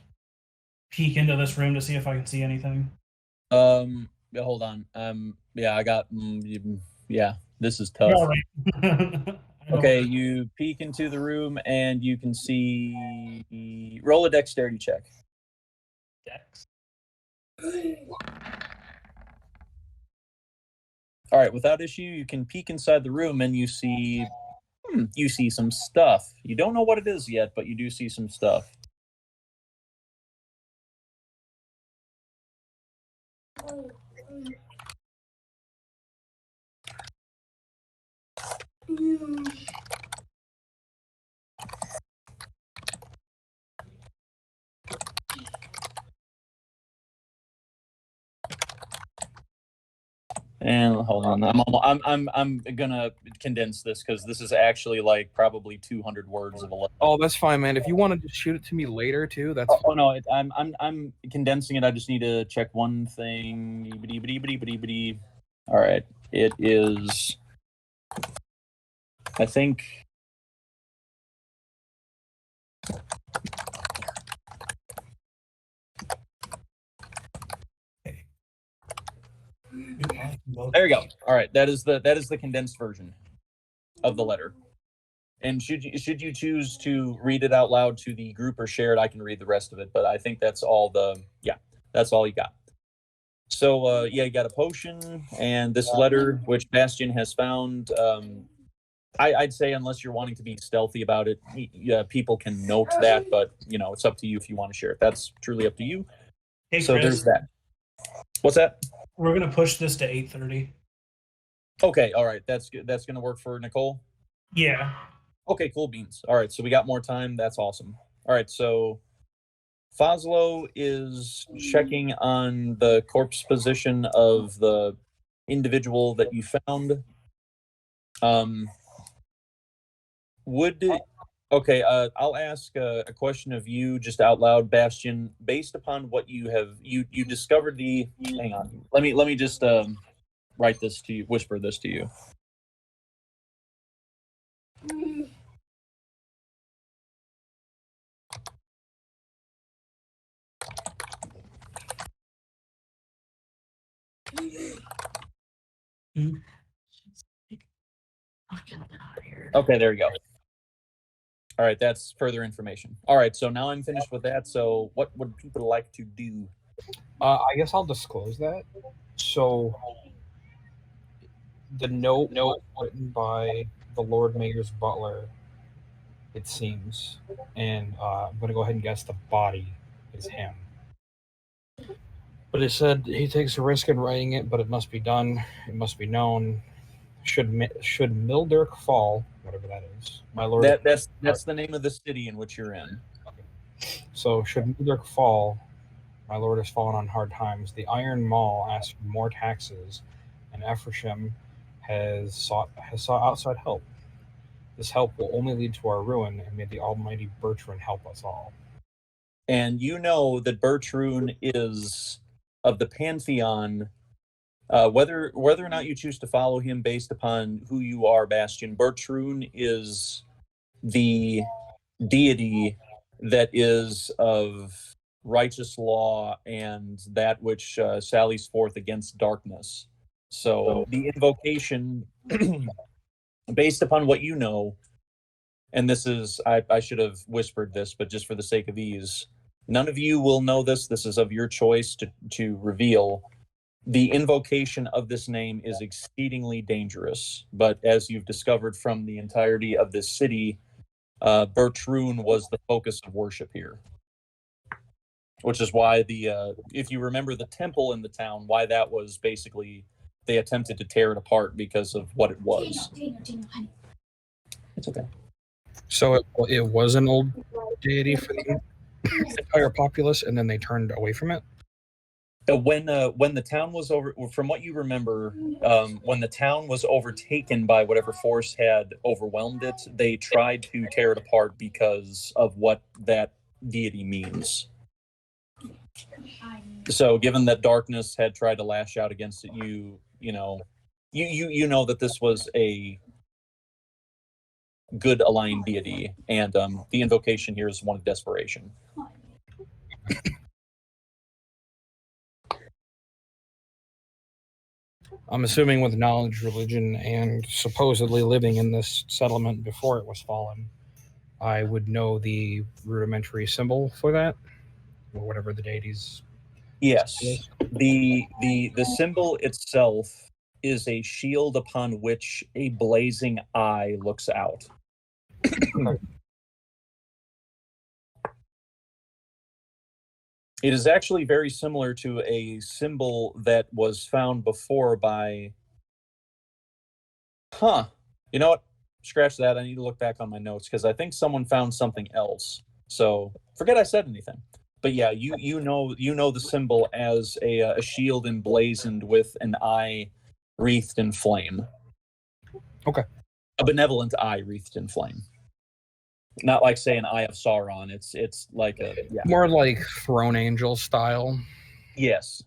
peek into this room to see if I can see anything? Yeah, hold on. Yeah, I got. Yeah, this is tough. All right. Okay, you peek into the room and you can see. Roll a dexterity check. Dex. All right, without issue, you can peek inside the room and you see. You see some stuff. You don't know what it is yet, but you do see some stuff. And hold on, I'm gonna condense this because this is actually like probably 200 words of a letter. Oh, that's fine, man. If you want to just shoot it to me later too, that's Oh no, I'm condensing it. I just need to check one thing. All right, it is. I think. There you go. All right, that is the condensed version of the letter. And should you choose to read it out loud to the group or share it, I can read the rest of it. But I think that's all that's all you got. So yeah, you got a potion and this letter, which Bastion has found. I'd say unless you're wanting to be stealthy about it, people can note that, but it's up to you if you want to share it. That's truly up to you. Hey, so Chris, there's that. What's that? We're gonna push this to 8:30. Okay, all right. That's good. That's gonna work for Nicole. Yeah. Okay, cool beans. All right, so we got more time. That's awesome. All right, so Foslo is checking on the corpse position of the individual that you found. I'll ask a question of you just out loud, Bastion. Based upon what you discovered the. Hang on. Let me just write this to you. Whisper this to you. Okay, there you go. All right, that's further information. All right, so now I'm finished with that. So what would people like to do? I guess I'll disclose that. So the note written by the Lord Mayor's butler, it seems, and I'm going to go ahead and guess the body is him. But it said he takes a risk in writing it, but it must be done. It must be known. Should Mildirk fall, whatever that is, my lord. That's the name of the city in which you're in. Okay. So should Mildirk fall, my lord has fallen on hard times. The Iron Maul asked for more taxes, and Ephraim has sought outside help. This help will only lead to our ruin, and may the almighty Bertrand help us all. And you know that Bertrand is of the pantheon. Whether or not you choose to follow him based upon who you are, Bastion, Bertrand is the deity that is of righteous law and that which sallies forth against darkness. So the invocation, based upon what you know, and this is, I should have whispered this, but just for the sake of ease, none of you will know this. This is of your choice to reveal. The invocation of this name is exceedingly dangerous, but as you've discovered from the entirety of this city, Bertrand was the focus of worship here. Which is why if you remember the temple in the town, why that was basically, they attempted to tear it apart because of what it was. It's okay. So it was an old deity for the entire populace, and then they turned away from it? When the town was over, from what you remember, when the town was overtaken by whatever force had overwhelmed it, they tried to tear it apart because of what that deity means. So, given that darkness had tried to lash out against it, you know that this was a good aligned deity, and the invocation here is one of desperation. I'm assuming with knowledge, religion, and supposedly living in this settlement before it was fallen, I would know the rudimentary symbol for that, or whatever the deity's. Yes, the symbol itself is a shield upon which a blazing eye looks out. It is actually very similar to a symbol that was found before by... You know what? Scratch that. I need to look back on my notes because I think someone found something else. So forget I said anything. But yeah, you know the symbol as a shield emblazoned with an eye wreathed in flame. Okay. A benevolent eye wreathed in flame. Not like, say, an Eye of Sauron. It's like a... Yeah. More like throne angel style. Yes.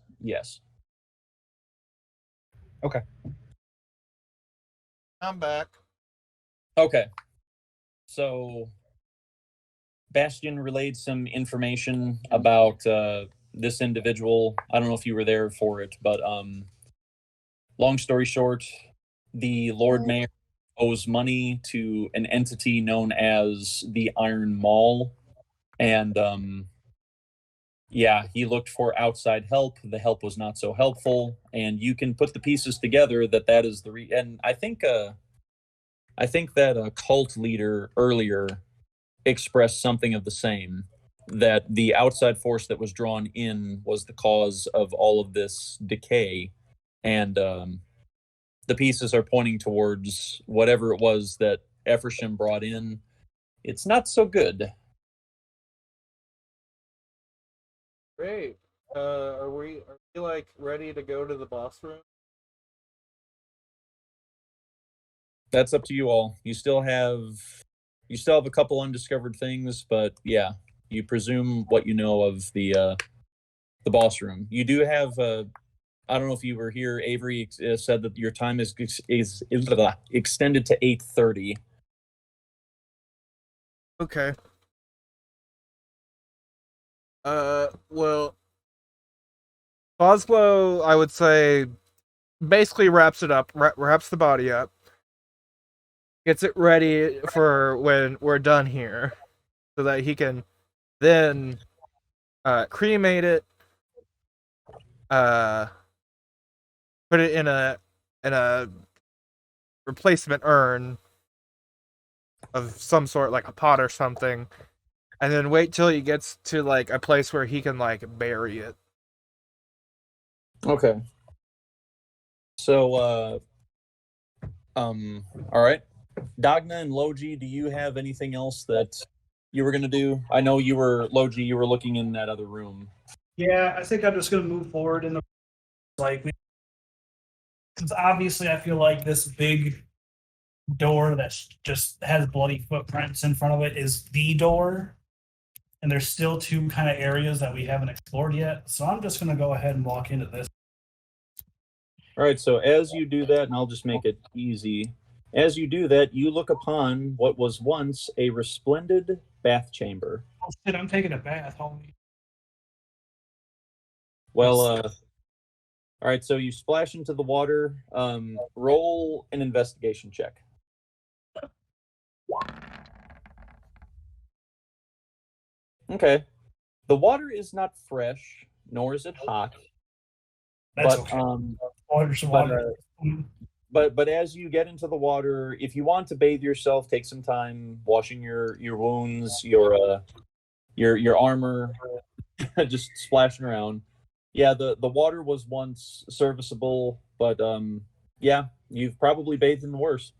Okay. I'm back. Okay. So Bastion relayed some information about this individual. I don't know if you were there for it, but long story short, the Lord Mayor owes money to an entity known as the Iron Maul, and he looked for outside help. The help was not so helpful, and you can put the pieces together that is the and I think that a cult leader earlier expressed something of the same, that the outside force that was drawn in was the cause of all of this decay, and the pieces are pointing towards whatever it was that Effersham brought in. It's not so good. Great. Are we like ready to go to the boss room? That's up to you all. You still have a couple undiscovered things, but yeah, you presume what you know of the boss room. You do have I don't know if you were here. Avery said that your time is extended to 8:30. Okay. Well, Oslo, I would say, basically wraps it up, wraps the body up, gets it ready for when we're done here, so that he can then cremate it, put it in a replacement urn of some sort, like a pot or something, and then wait till he gets to like a place where he can like bury it. Okay. So all right. Dagna and Logi, do you have anything else that you were gonna do? I know Logi, you were looking in that other room. Yeah, I think I'm just gonna move forward in the because obviously I feel like this big door that just has bloody footprints in front of it is the door, and there's still two kind of areas that we haven't explored yet. So I'm just gonna go ahead and walk into this. All right, so as you do that, and I'll just make it easy. As you do that, you look upon what was once a resplendent bath chamber. Oh shit, I'm taking a bath, homie. Well, all right, so you splash into the water. Roll an investigation check. Okay. The water is not fresh, nor is it hot. That's but okay. water. But as you get into the water, if you want to bathe yourself, take some time washing your wounds, your armor, just splashing around. Yeah, the water was once serviceable, but yeah, you've probably bathed in the worst.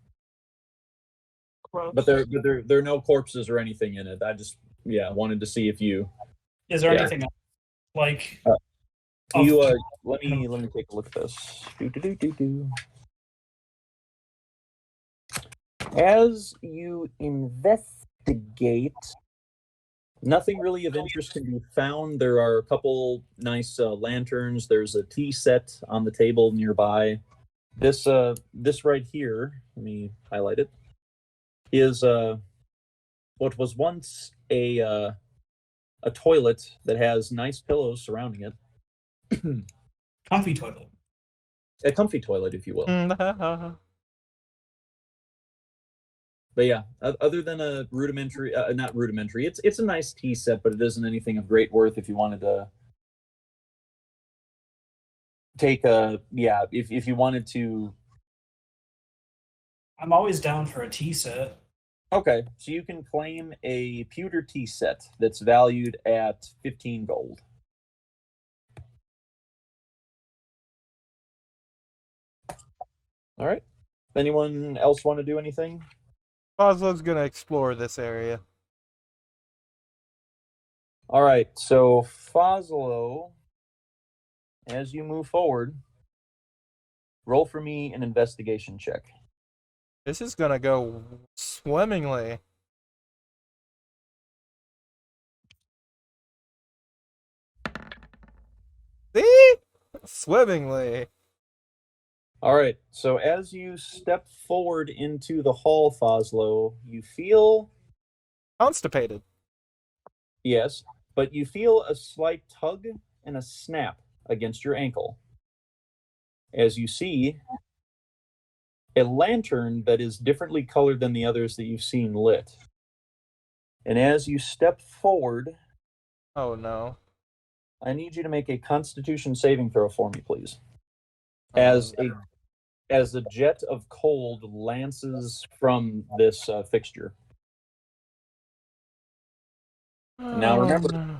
But there are no corpses or anything in it. I just wanted to see if you. Is there anything else? Like you let me take a look at this. As you investigate, Nothing really of interest can be found. There are a couple nice lanterns. There's a tea set on the table nearby. This right here, let me highlight it, is what was once a toilet that has nice pillows surrounding it. Comfy toilet. A comfy toilet, if you will. Mm. But yeah, other than a rudimentary, not rudimentary, it's a nice tea set, but it isn't anything of great worth if you wanted to take if you wanted to. I'm always down for a tea set. Okay, so you can claim a pewter tea set that's valued at 15 gold. All right. Anyone else want to do anything? Foslo's gonna explore this area. All right, so Foslo, as you move forward, roll for me an investigation check. This is gonna go swimmingly. See? Swimmingly. All right, so as you step forward into the hall, Foslo, you feel, Constipated. yes, but you feel a slight tug and a snap against your ankle. As you see a lantern that is differently colored than the others that you've seen lit. And as you step forward, Oh no. I need you to make a Constitution saving throw for me, please. As a jet of cold lances from this fixture. Now remember, no.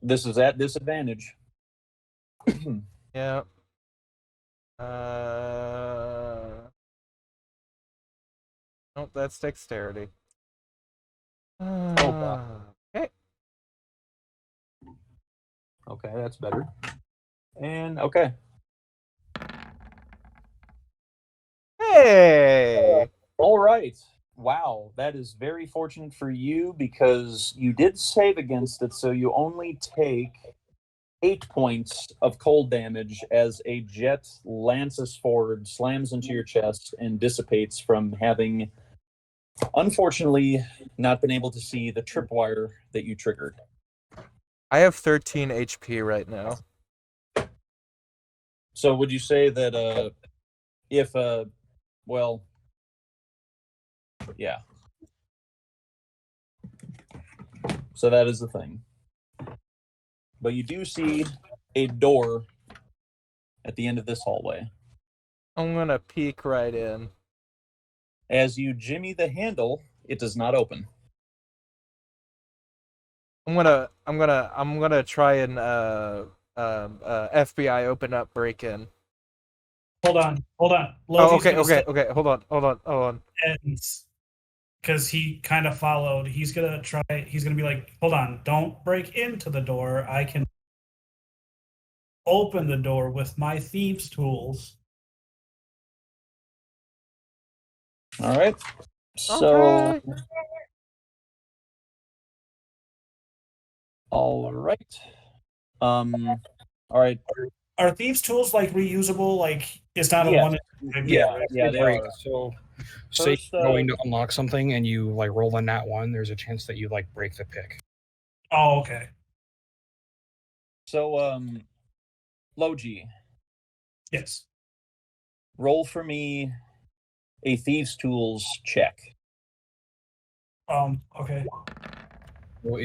this is at disadvantage. Yeah. Nope, that's dexterity. wow. Okay. Okay, that's better. And okay. Hey! All right. Wow, that is very fortunate for you because you did save against it, so you only take 8 points of cold damage as a jet lances forward, slams into your chest, and dissipates from having, unfortunately, not been able to see the tripwire that you triggered. I have 13 HP right now. So would you say that if well, yeah. So that is the thing. But you do see a door at the end of this hallway. I'm gonna peek right in. As you jimmy the handle, it does not open. I'm gonna try and FBI open up break in. Hold on. Oh, Logi's okay. gonna step Hold on. ends because he kind of followed. He's gonna be like, hold on, don't break into the door. I can open the door with my thieves' tools. All right. So, Okay. all right. All right. Are thieves' tools like reusable? Like it's not Yes. a one. Yeah, they Right, are. so say First, you're going to unlock something and you like roll a nat one, there's a chance that you like break the pick. Oh, okay. So, Logi, Yes. roll for me a thieves' tools check. Okay. Well,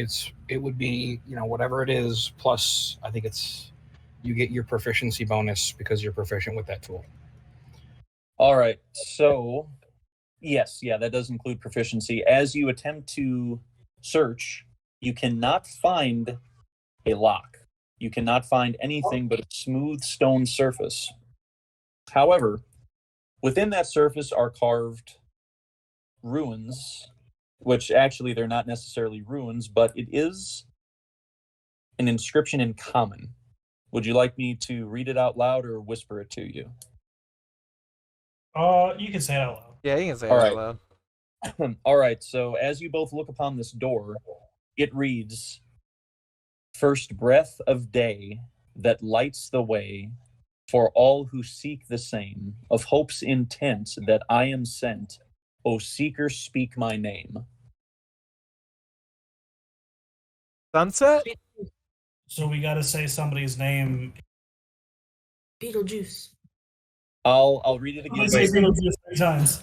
it would be, whatever it is, plus I think you get your proficiency bonus because you're proficient with that tool. All right. So, yes, that does include proficiency. As you attempt to search, you cannot find a lock. You cannot find anything but a smooth stone surface. However, within that surface are carved runes, which actually they're not necessarily runes, but it is an inscription in common. Would you like me to read it out loud or whisper it to you? You can say it out loud. Yeah, you can say All it right. out loud. All right, so as you both look upon this door, It reads, "First breath of day that lights the way for all who seek the same, of hope's intent that I am sent. O seeker, speak my name." Sunset? So we got to say somebody's name. Beetlejuice. I'll read it I'm gonna again. say Beetlejuice 3 times.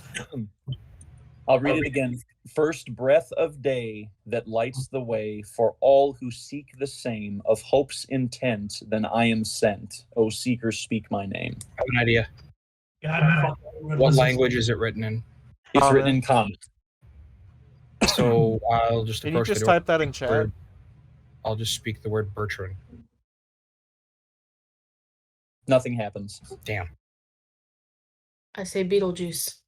I'll read it again. "First breath of day that lights the way for all who seek the same, of hope's intent, then I am sent. O seeker, speak my name." I have an idea. God, What language is it written in? It's written in common. So I'll just Can you approach just the door. type that in chat? I'll just speak the word Bertrand. Nothing happens. Damn. I say Beetlejuice.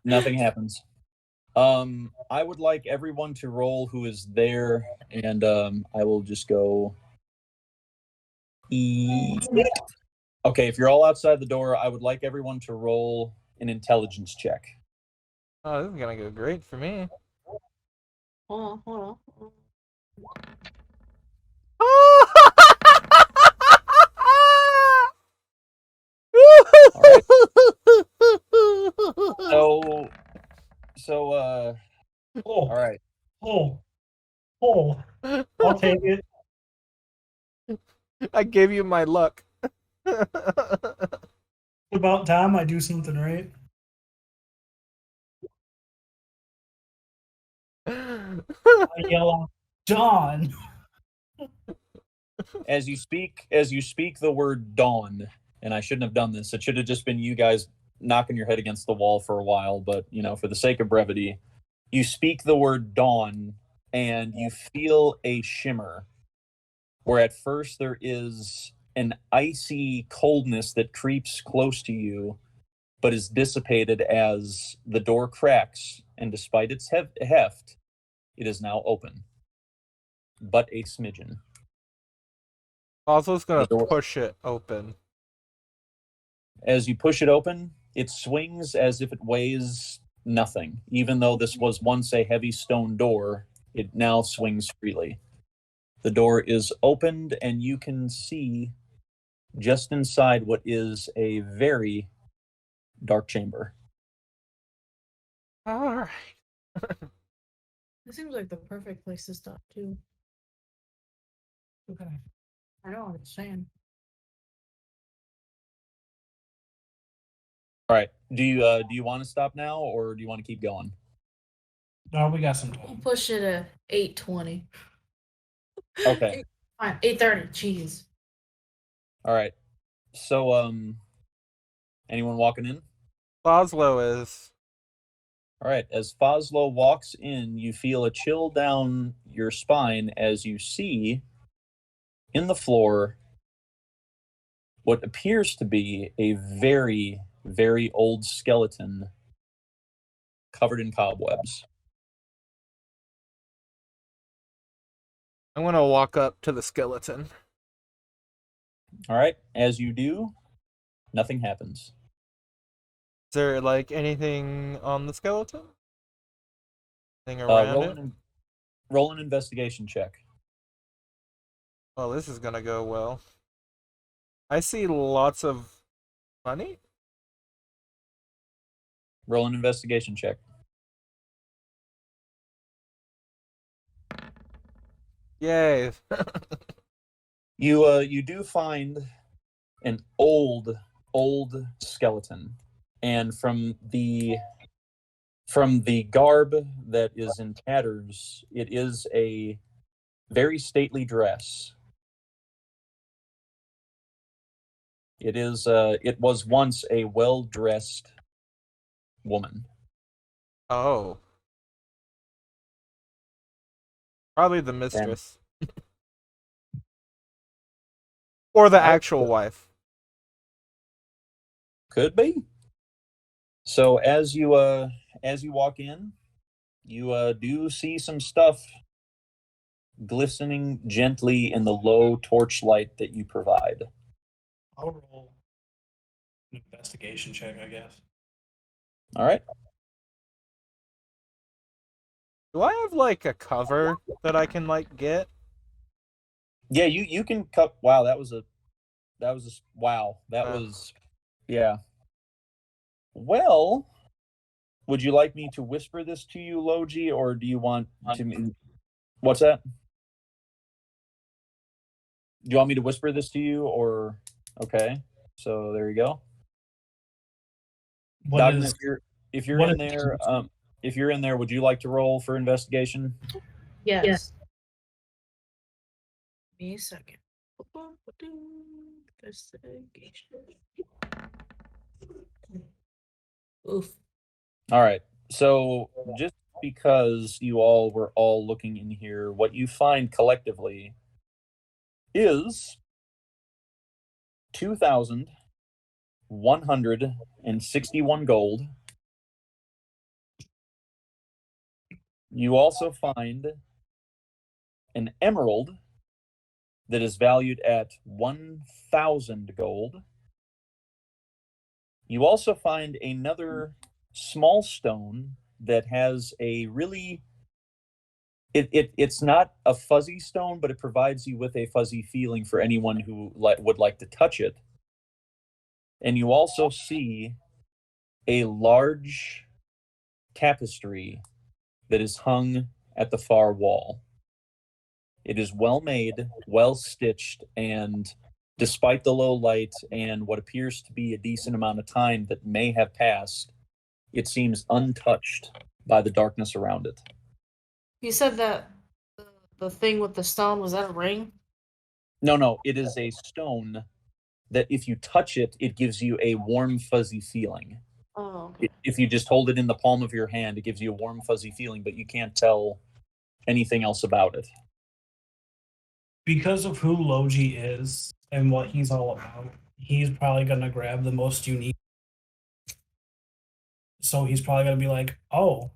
Nothing happens. I would like everyone to roll who is there, and I will just go. Okay, if you're all outside the door, I would like everyone to roll an intelligence check. Oh, this is gonna go great for me. Hold on. So, all Oh, right. I'll take it. I gave you my luck. About time I do something right. I yell out, Dawn. As you speak the word dawn, and I shouldn't have done this. It should have just been you guys knocking your head against the wall for a while, but for the sake of brevity, you speak the word dawn and you feel a shimmer where at first there is an icy coldness that creeps close to you, but is dissipated as the door cracks, and despite its heft, it is now open. But a smidgen. Oslo's gonna The door- push it open. As you push it open, it swings as if it weighs nothing. Even though this was once a heavy stone door, it now swings freely. The door is opened, and you can see just inside what is a very dark chamber. All right. This seems like the perfect place to stop too. Okay. I know what I'm saying. All right. Do you want to stop now, or do you want to keep going? No, we got some We'll time. push it at 8:20. Okay. Fine, 8:30. Jeez. All right. So, anyone walking in? Oslo is. All right. As Foslo walks in, you feel a chill down your spine as you see in the floor what appears to be a very, very old skeleton covered in cobwebs. I'm gonna walk up to the skeleton. All right. As you do, nothing happens. Is there like anything on the skeleton? Anything around it? Roll an investigation check. Oh, this is gonna go well. I see lots of money. Roll an investigation check. Yay! You do find an old skeleton, and from the garb that is in tatters, it is a very stately dress. It was once a well-dressed woman. Oh, probably the mistress, or the actual wife. Could be. So as you walk in, you do see some stuff glistening gently in the low torchlight that you provide. I'll roll an investigation check, I guess. All right. Do I have like a cover that I can like get? Yeah, you can cut. Wow, that was wow. That was yeah. Well, would you like me to whisper this to you, Logi, or do you want to? What's that? Do you want me to whisper this to you, or okay? So there you go. What Dogman, is if you're what in is- there, if you're in there, would you like to roll for investigation? Yes. Give me a second. Investigation. Oof. All right. So just because you all were all looking in here, what you find collectively is 2,161 gold. You also find an emerald that is valued at 1,000 gold. You also find another small stone that has a really it's not a fuzzy stone, but it provides you with a fuzzy feeling for anyone who would like to touch it. And you also see a large tapestry that is hung at the far wall. It is well made, well stitched, and despite the low light and what appears to be a decent amount of time that may have passed, it seems untouched by the darkness around it. You said that the thing with the stone, was that a ring? No, it is a stone that if you touch it, it gives you a warm, fuzzy feeling. Oh, okay. If you just hold it in the palm of your hand, it gives you a warm, fuzzy feeling, but you can't tell anything else about it. because of who Logi is and what he's all about, he's probably gonna grab the most unique. So he's probably gonna be like, "Oh,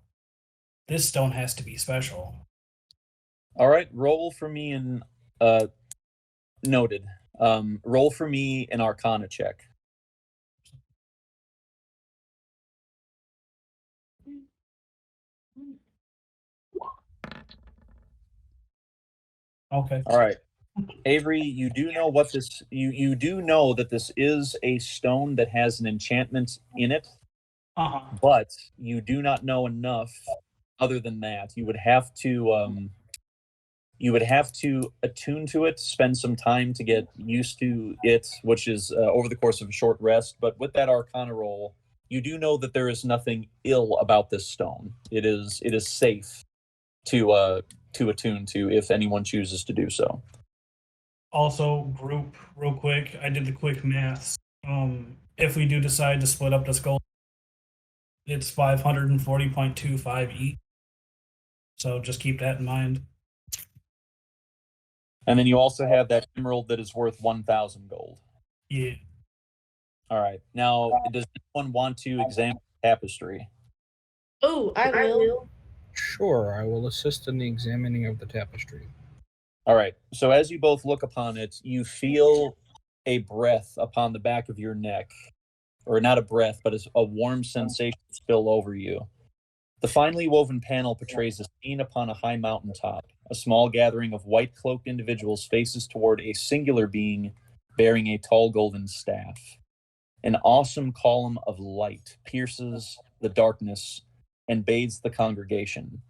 this stone has to be special." All right, roll for me and noted. Roll for me an Arcana check. Okay. All right, Avery, you do know what this. You do know that this is a stone that has an enchantment in it, but you do not know enough. Other than that, you would have to attune to it, spend some time to get used to it, which is over the course of a short rest. But with that Arcana roll, you do know that there is nothing ill about this stone. It is safe to attune to if anyone chooses to do so. Also, group, real quick, I did the quick maths. If we do decide to split up this gold, it's 540.25 each. So just keep that in mind. And then you also have that emerald that is worth 1,000 gold. Yeah. All right. Now, does anyone want to examine the tapestry? Oh, I will. Sure, I will assist in the examining of the tapestry. All right. So as you both look upon it, you feel a breath upon the back of your neck, or not a breath, but a warm sensation spill over you. The finely woven panel portrays a scene upon a high mountaintop. A small gathering of white-cloaked individuals faces toward a singular being bearing a tall golden staff. An awesome column of light pierces the darkness and bathes the congregation.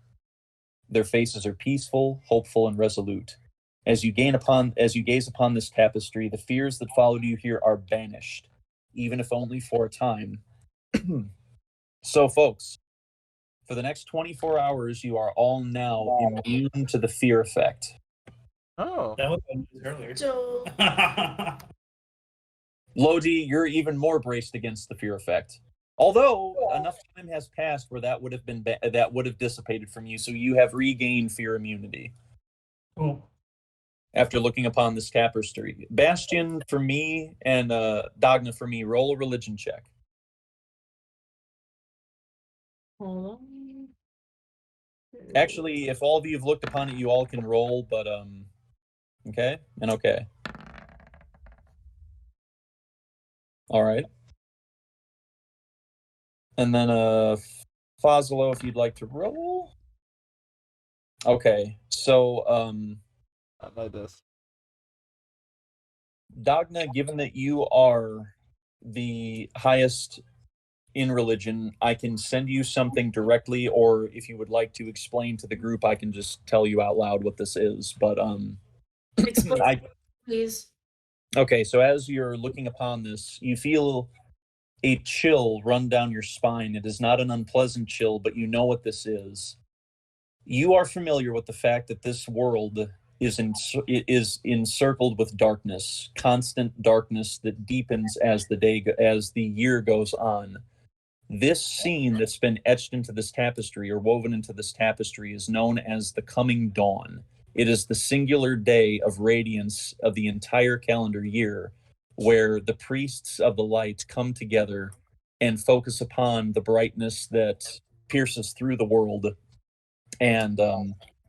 Their faces are peaceful, hopeful, and resolute. As you gaze upon this tapestry, the fears that followed you here are banished, even if only for a time. So, folks, for the next 24 hours, you are all now immune to the fear effect. Oh. That was earlier. So, Lodi, you're even more braced against the fear effect. Although enough time has passed where that would have dissipated from you, so you have regained fear immunity. Cool. After looking upon this tapestry, Bastion for me and Dagna for me, roll a religion check. hold on. Actually, if all of you have looked upon it, you all can roll, but okay and okay. All right. And then Fazlo, if you'd like to roll. Okay, so Not like this. Dagna, given that you are the highest in religion, I can send you something directly, or if you would like to explain to the group, I can just tell you out loud what this is. But Explain, please. okay, so as you're looking upon this, you feel a chill run down your spine. It is not an unpleasant chill, but you know what this is. You are familiar with the fact that this world is encircled with darkness, constant darkness that deepens as the year goes on. This scene that's been etched into this tapestry or woven into this tapestry is known as the coming dawn. It is the singular day of radiance of the entire calendar year, where the priests of the light come together and focus upon the brightness that pierces through the world and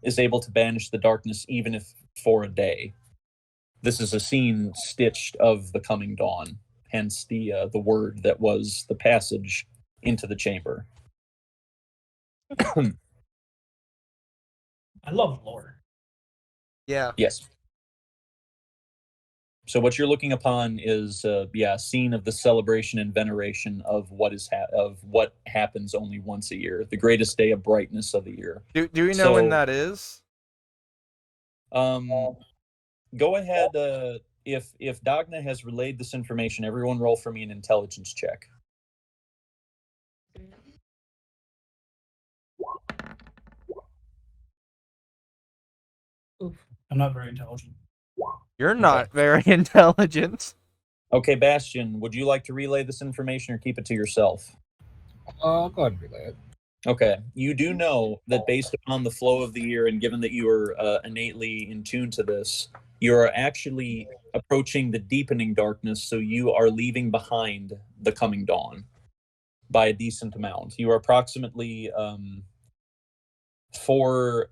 is able to banish the darkness, even if for a day. This is a scene stitched of the coming dawn, hence the word that was the passage into the chamber. I love lore. Yeah. Yes. So what you're looking upon is a scene of the celebration and veneration of what happens only once a year, the greatest day of brightness of the year. Do we know when that is? Go ahead. If Dagna has relayed this information, everyone roll for me an intelligence check. Oof. I'm not very intelligent. You're not very intelligent. Okay, Bastion, would you like to relay this information or keep it to yourself? I'll go ahead and relay it. Okay. You do know that based upon the flow of the year, and given that you are innately in tune to this, you are actually approaching the deepening darkness, so you are leaving behind the coming dawn by a decent amount. You are approximately for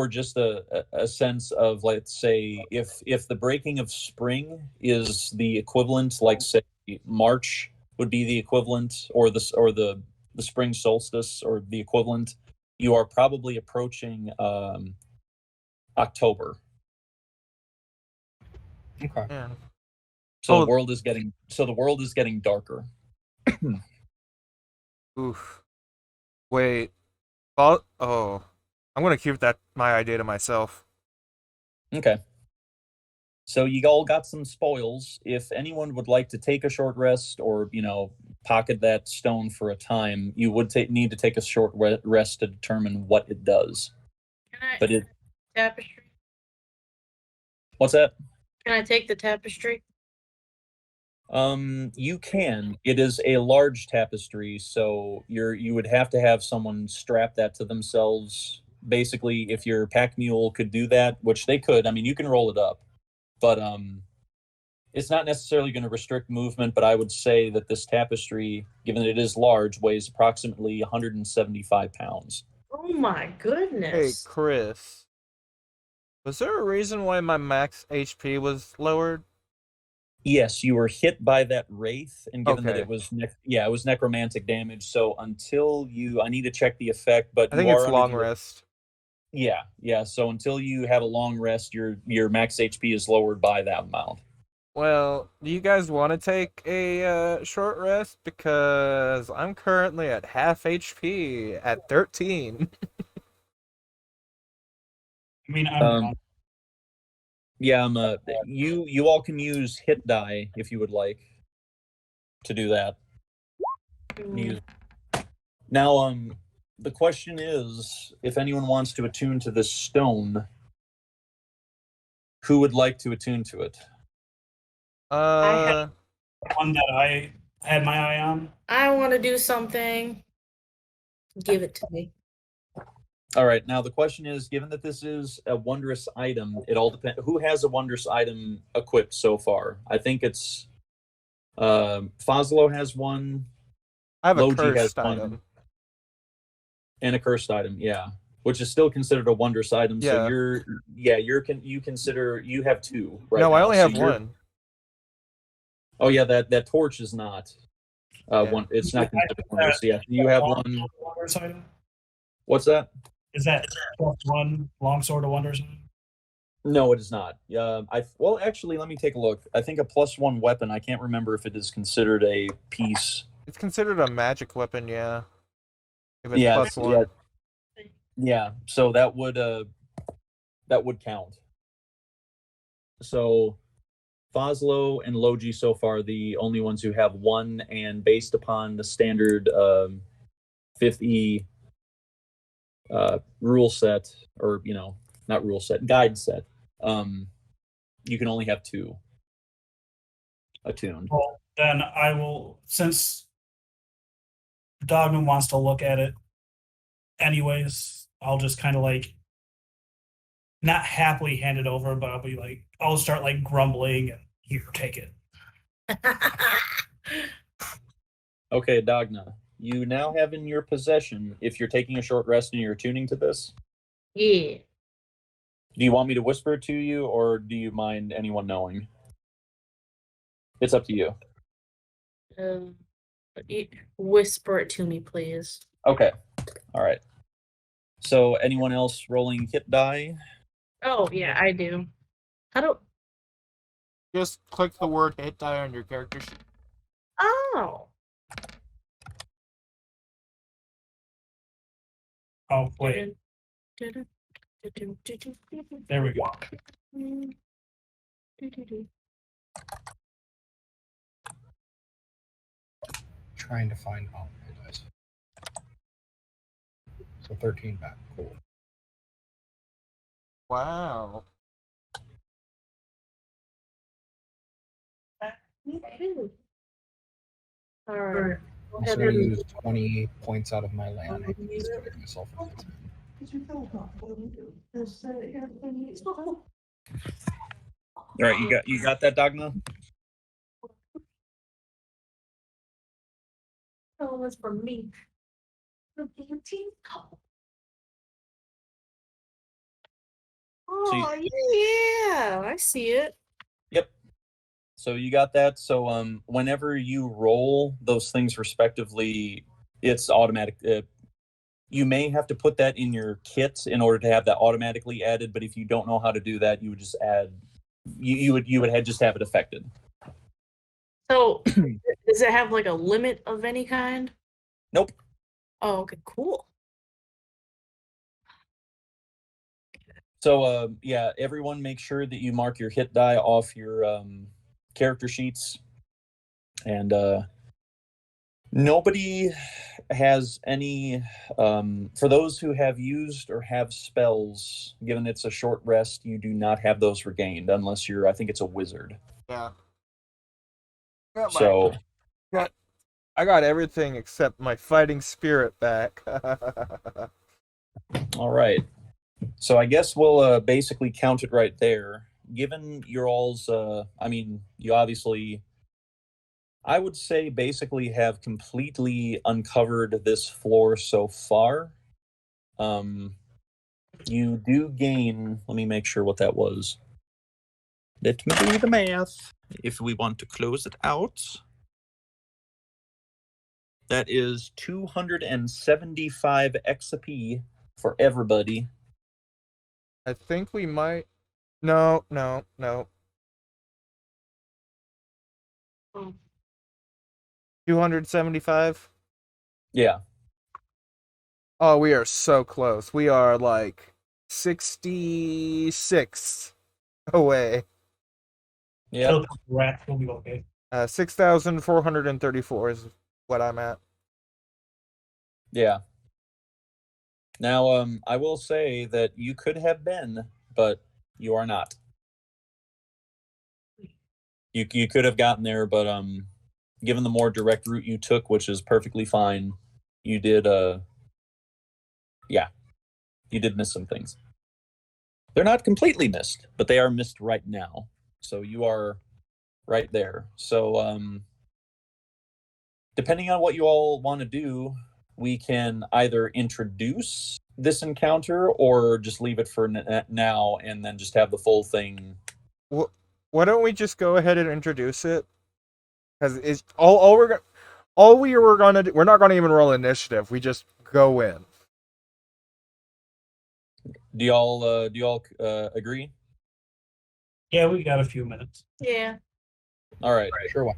just a sense of, let's say, if the breaking of spring is the equivalent, like say March would be the equivalent, or the spring solstice or the equivalent, you are probably approaching October. Okay. Yeah. So Oh. the world is getting darker. Oof. Wait. Oh. I'm gonna keep my idea to myself. Okay. So you all got some spoils. If anyone would like to take a short rest, or pocket that stone for a time, you would need to take a short rest to determine what it does. But tapestry? What's that? Can I take the tapestry? You can. It is a large tapestry, so you would have to have someone strap that to themselves. Basically, if your pack mule could do that, which they could, I mean, you can roll it up, but it's not necessarily going to restrict movement. But I would say that this tapestry, given that it is large, weighs approximately 175 pounds. Oh my Hey, goodness. Chris. Was there a reason why my max HP was lowered? Yes, you were hit by that wraith, and given that Okay. it was it was necromantic damage. So I need to check the effect, but I think you it's are long rest. Yeah. So until you have a long rest, your max HP is lowered by that amount. Well, do you guys want to take a short rest? Because I'm currently at half HP at 13. I mean, I'm Yeah, you all can use hit die if you would like to do that. Now, the question is, if anyone wants to attune to this stone, who would like to attune to it? one that I had my eye on. I want to do something. Give it to me. All right. Now the question is, given that this is a wondrous item, it all depends. Who has a wondrous item equipped so far? I think it's Foslo has one. I have a Logi has cursed one, item. and a cursed item. Yeah, which is still considered a wondrous item. Yeah. So you have two right No, now. I only So have one. Oh yeah, that torch is not Yeah. one. It's not considered wondrous. Yeah, you have one. Wondrous item. What's that? Is that +1 longsword of wonders? No, it is not. Well, actually, let me take a look. I think a +1 weapon. I can't remember if it is considered a piece. It's considered a magic weapon, yeah. If it's Yeah, +1. yeah. So that would count. So Foslo and Logi so far the only ones who have one, and based upon the standard 5th E rule set, or not rule set, guide set, you can only have 2 attuned. Well, then I will, since Dogman wants to look at it anyways, I'll just kind of like not happily hand it over, but I'll be like, I'll start like grumbling and here, take it. Okay, Dagna, you now have in your possession, if you're taking a short rest and you're tuning to this, Yeah. do you want me to whisper it to you, or do you mind anyone knowing? It's up to you. Whisper it to me, please. Okay. All right. So anyone else rolling hit die? Oh yeah, I do. How do? Just click the word hit die on your character sheet. Oh. Oh, wait. There we go. Trying to find it does. So 13 back. Cool. Wow. All right. I'm just going to use 20 points out of my land. I can just give myself a All right, you got that, Dagna? Oh, that's for me. Oh yeah, I see it. Yep. So you got that. So whenever you roll those things respectively, it's automatic. You may have to put that in your kit in order to have that automatically added. But if you don't know how to do that, you would just add. You would just have it affected. So, does it have like a limit of any kind? Nope. Oh, okay, cool. So yeah, everyone make sure that you mark your hit die off your character sheets, and nobody has any. For those who have used or have spells, given it's a short rest, you do not have those regained unless you're. I think it's a wizard. Yeah. So I got everything except my fighting spirit back. all right. So I guess we'll basically count it right there. Given your all's, I mean, you obviously, I would say, basically have completely uncovered this floor so far. You do gain. Let me make sure what that was. Let me do the math. If we want to close it out, that is 275 XP for everybody. I think we might. No. 275? Yeah. Oh, we are so close. We are like 66 away. Yeah. Kill a couple rats, we'll be okay. 6,434 is what I'm at. Yeah. Now, I will say that you could have been, but you are not. You could have gotten there, but given the more direct route you took, which is perfectly fine, you did you did miss some things. They're not completely missed, but they are missed right now. So you are right there. So depending on what you all want to do, we can either introduce this encounter or just leave it for now and then just have the full thing. Why don't we just go ahead and introduce it? Because it's all we were gonna do. We're not gonna even roll initiative. We just go in. Do y'all agree? Yeah, we got a few minutes. Yeah. All right. Sure. One.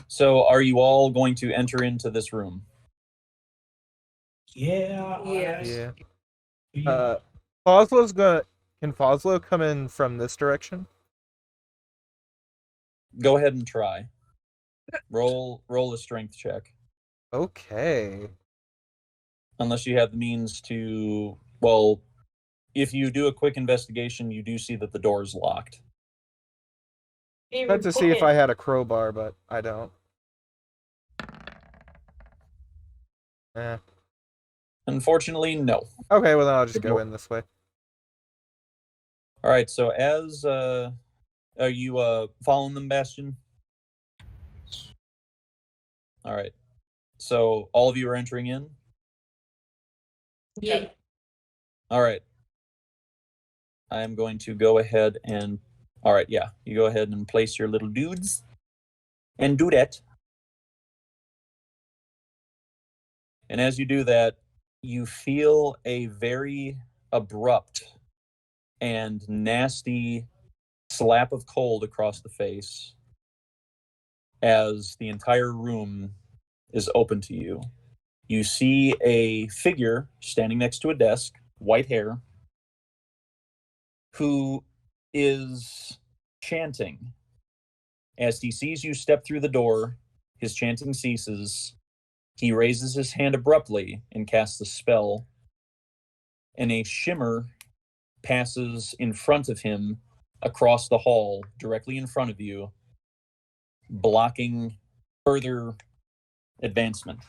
So, are you all going to enter into this room? Yeah. Yeah. Yeah. Foslow's gonna. Can Foslow come in from this direction? Go ahead and try. Roll a strength check. Okay. Unless you have the means to. Well, if you do a quick investigation, you do see that the door is locked. I had to see if I had a crowbar, but I don't. Eh. Unfortunately, no. Okay, well then I'll just go in this way. All right. So, as are you following them, Bastion? All right. So, all of you are entering in. Yeah. All right. I am going to go ahead and. All right. Yeah. You go ahead and place your little dudes, and do that. And as you do that, you feel a very abrupt and nasty slap of cold across the face as the entire room is open to you. You see a figure standing next to a desk, white hair, who is chanting. As he sees you step through the door, his chanting ceases. He raises his hand abruptly and casts a spell, and a shimmer passes in front of him across the hall, directly in front of you, blocking further advancement.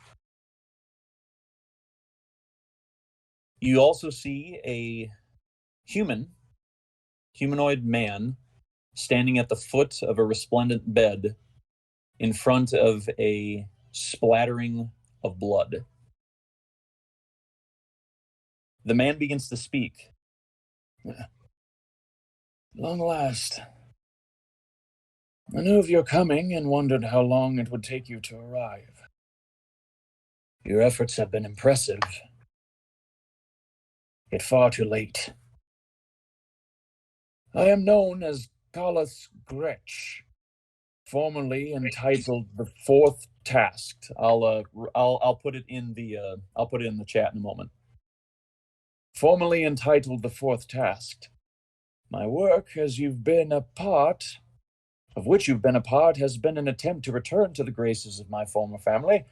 You also see a humanoid man, standing at the foot of a resplendent bed in front of a splattering of blood. The man begins to speak. Long last. I knew of your coming and wondered how long it would take you to arrive. Your efforts have been impressive, yet far too late. I am known as Carlos Gretsch, formerly entitled the Fourth Tasked. I'll put it in the chat in a moment. Formerly entitled the Fourth Tasked. My work, as you've been a part, of which you've been a part, has been an attempt to return to the graces of my former family.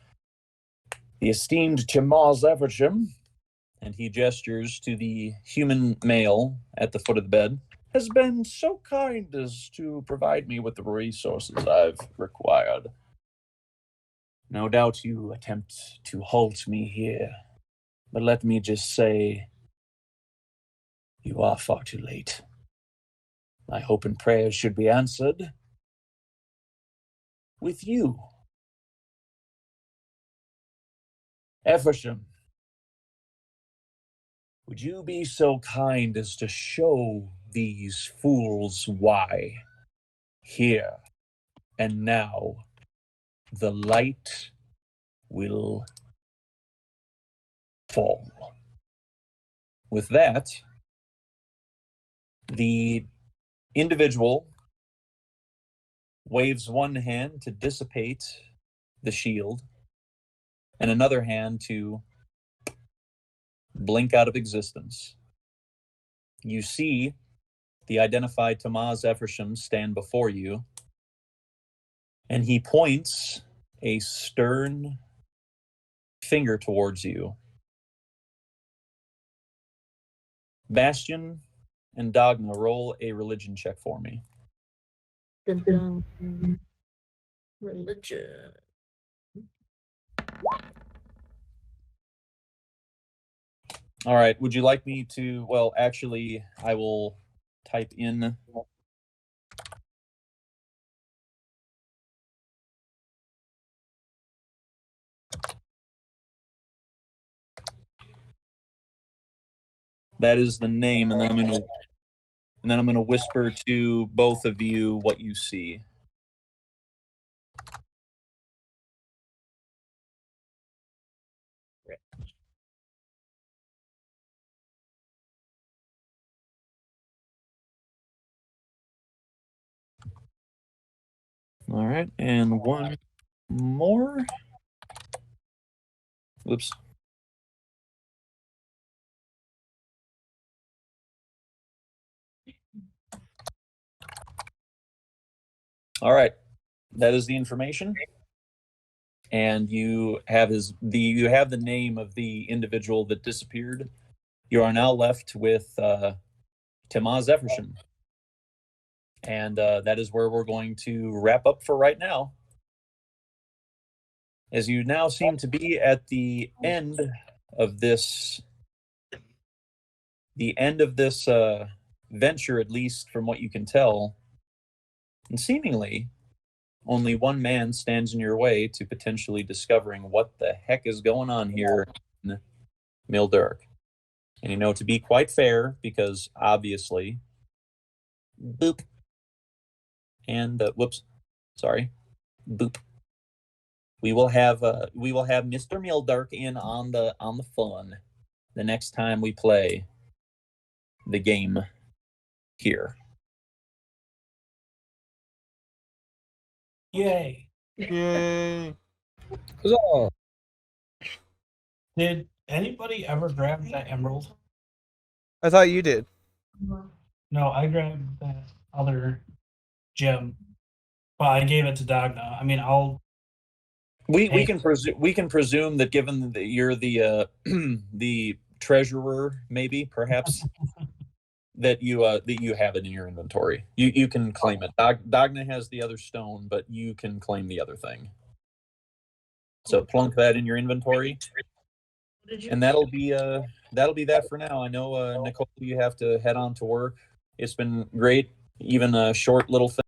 The esteemed Timaz Eversham, and he gestures to the human male at the foot of the bed, has been so kind as to provide me with the resources I've required. No doubt you attempt to halt me here, but let me just say, you are far too late. My hope and prayers should be answered with you. Eversham, would you be so kind as to show these fools why, here and now, the light will fall? With that, the individual waves one hand to dissipate the shield and another hand to blink out of existence. You see the identified Tamaz Effersham stand before you, and he points a stern finger towards you. Bastion and Dogma, roll a religion check for me. Religion. All right. Would you like me to? Well, actually, I will type in. That is the name, and then I'm gonna whisper to both of you what you see. All right, and one more. Whoops. All right, that is the information, and you have the name of the individual that disappeared. You are now left with Timaz Efferson, and that is where we're going to wrap up for right now. As you now seem to be at the end of this venture, at least from what you can tell, and seemingly only one man stands in your way to potentially discovering what the heck is going on here in Mildirk. And to be quite fair, because obviously, boop, and whoops, sorry, boop. We will have Mr. Mildirk in on the fun the next time we play the game here. Yay! Yay! Huzzah! Did anybody ever grab that emerald? I thought you did. No, I grabbed that other gem, but I gave it to Dagna. I mean, We can presume that given that you're the the treasurer, maybe perhaps that you have it in your inventory. You can claim it. Dagna has the other stone, but you can claim the other thing. So plunk that in your inventory, and that'll be that for now. I know, Nicole, you have to head on to work. It's been great, even a short little thing.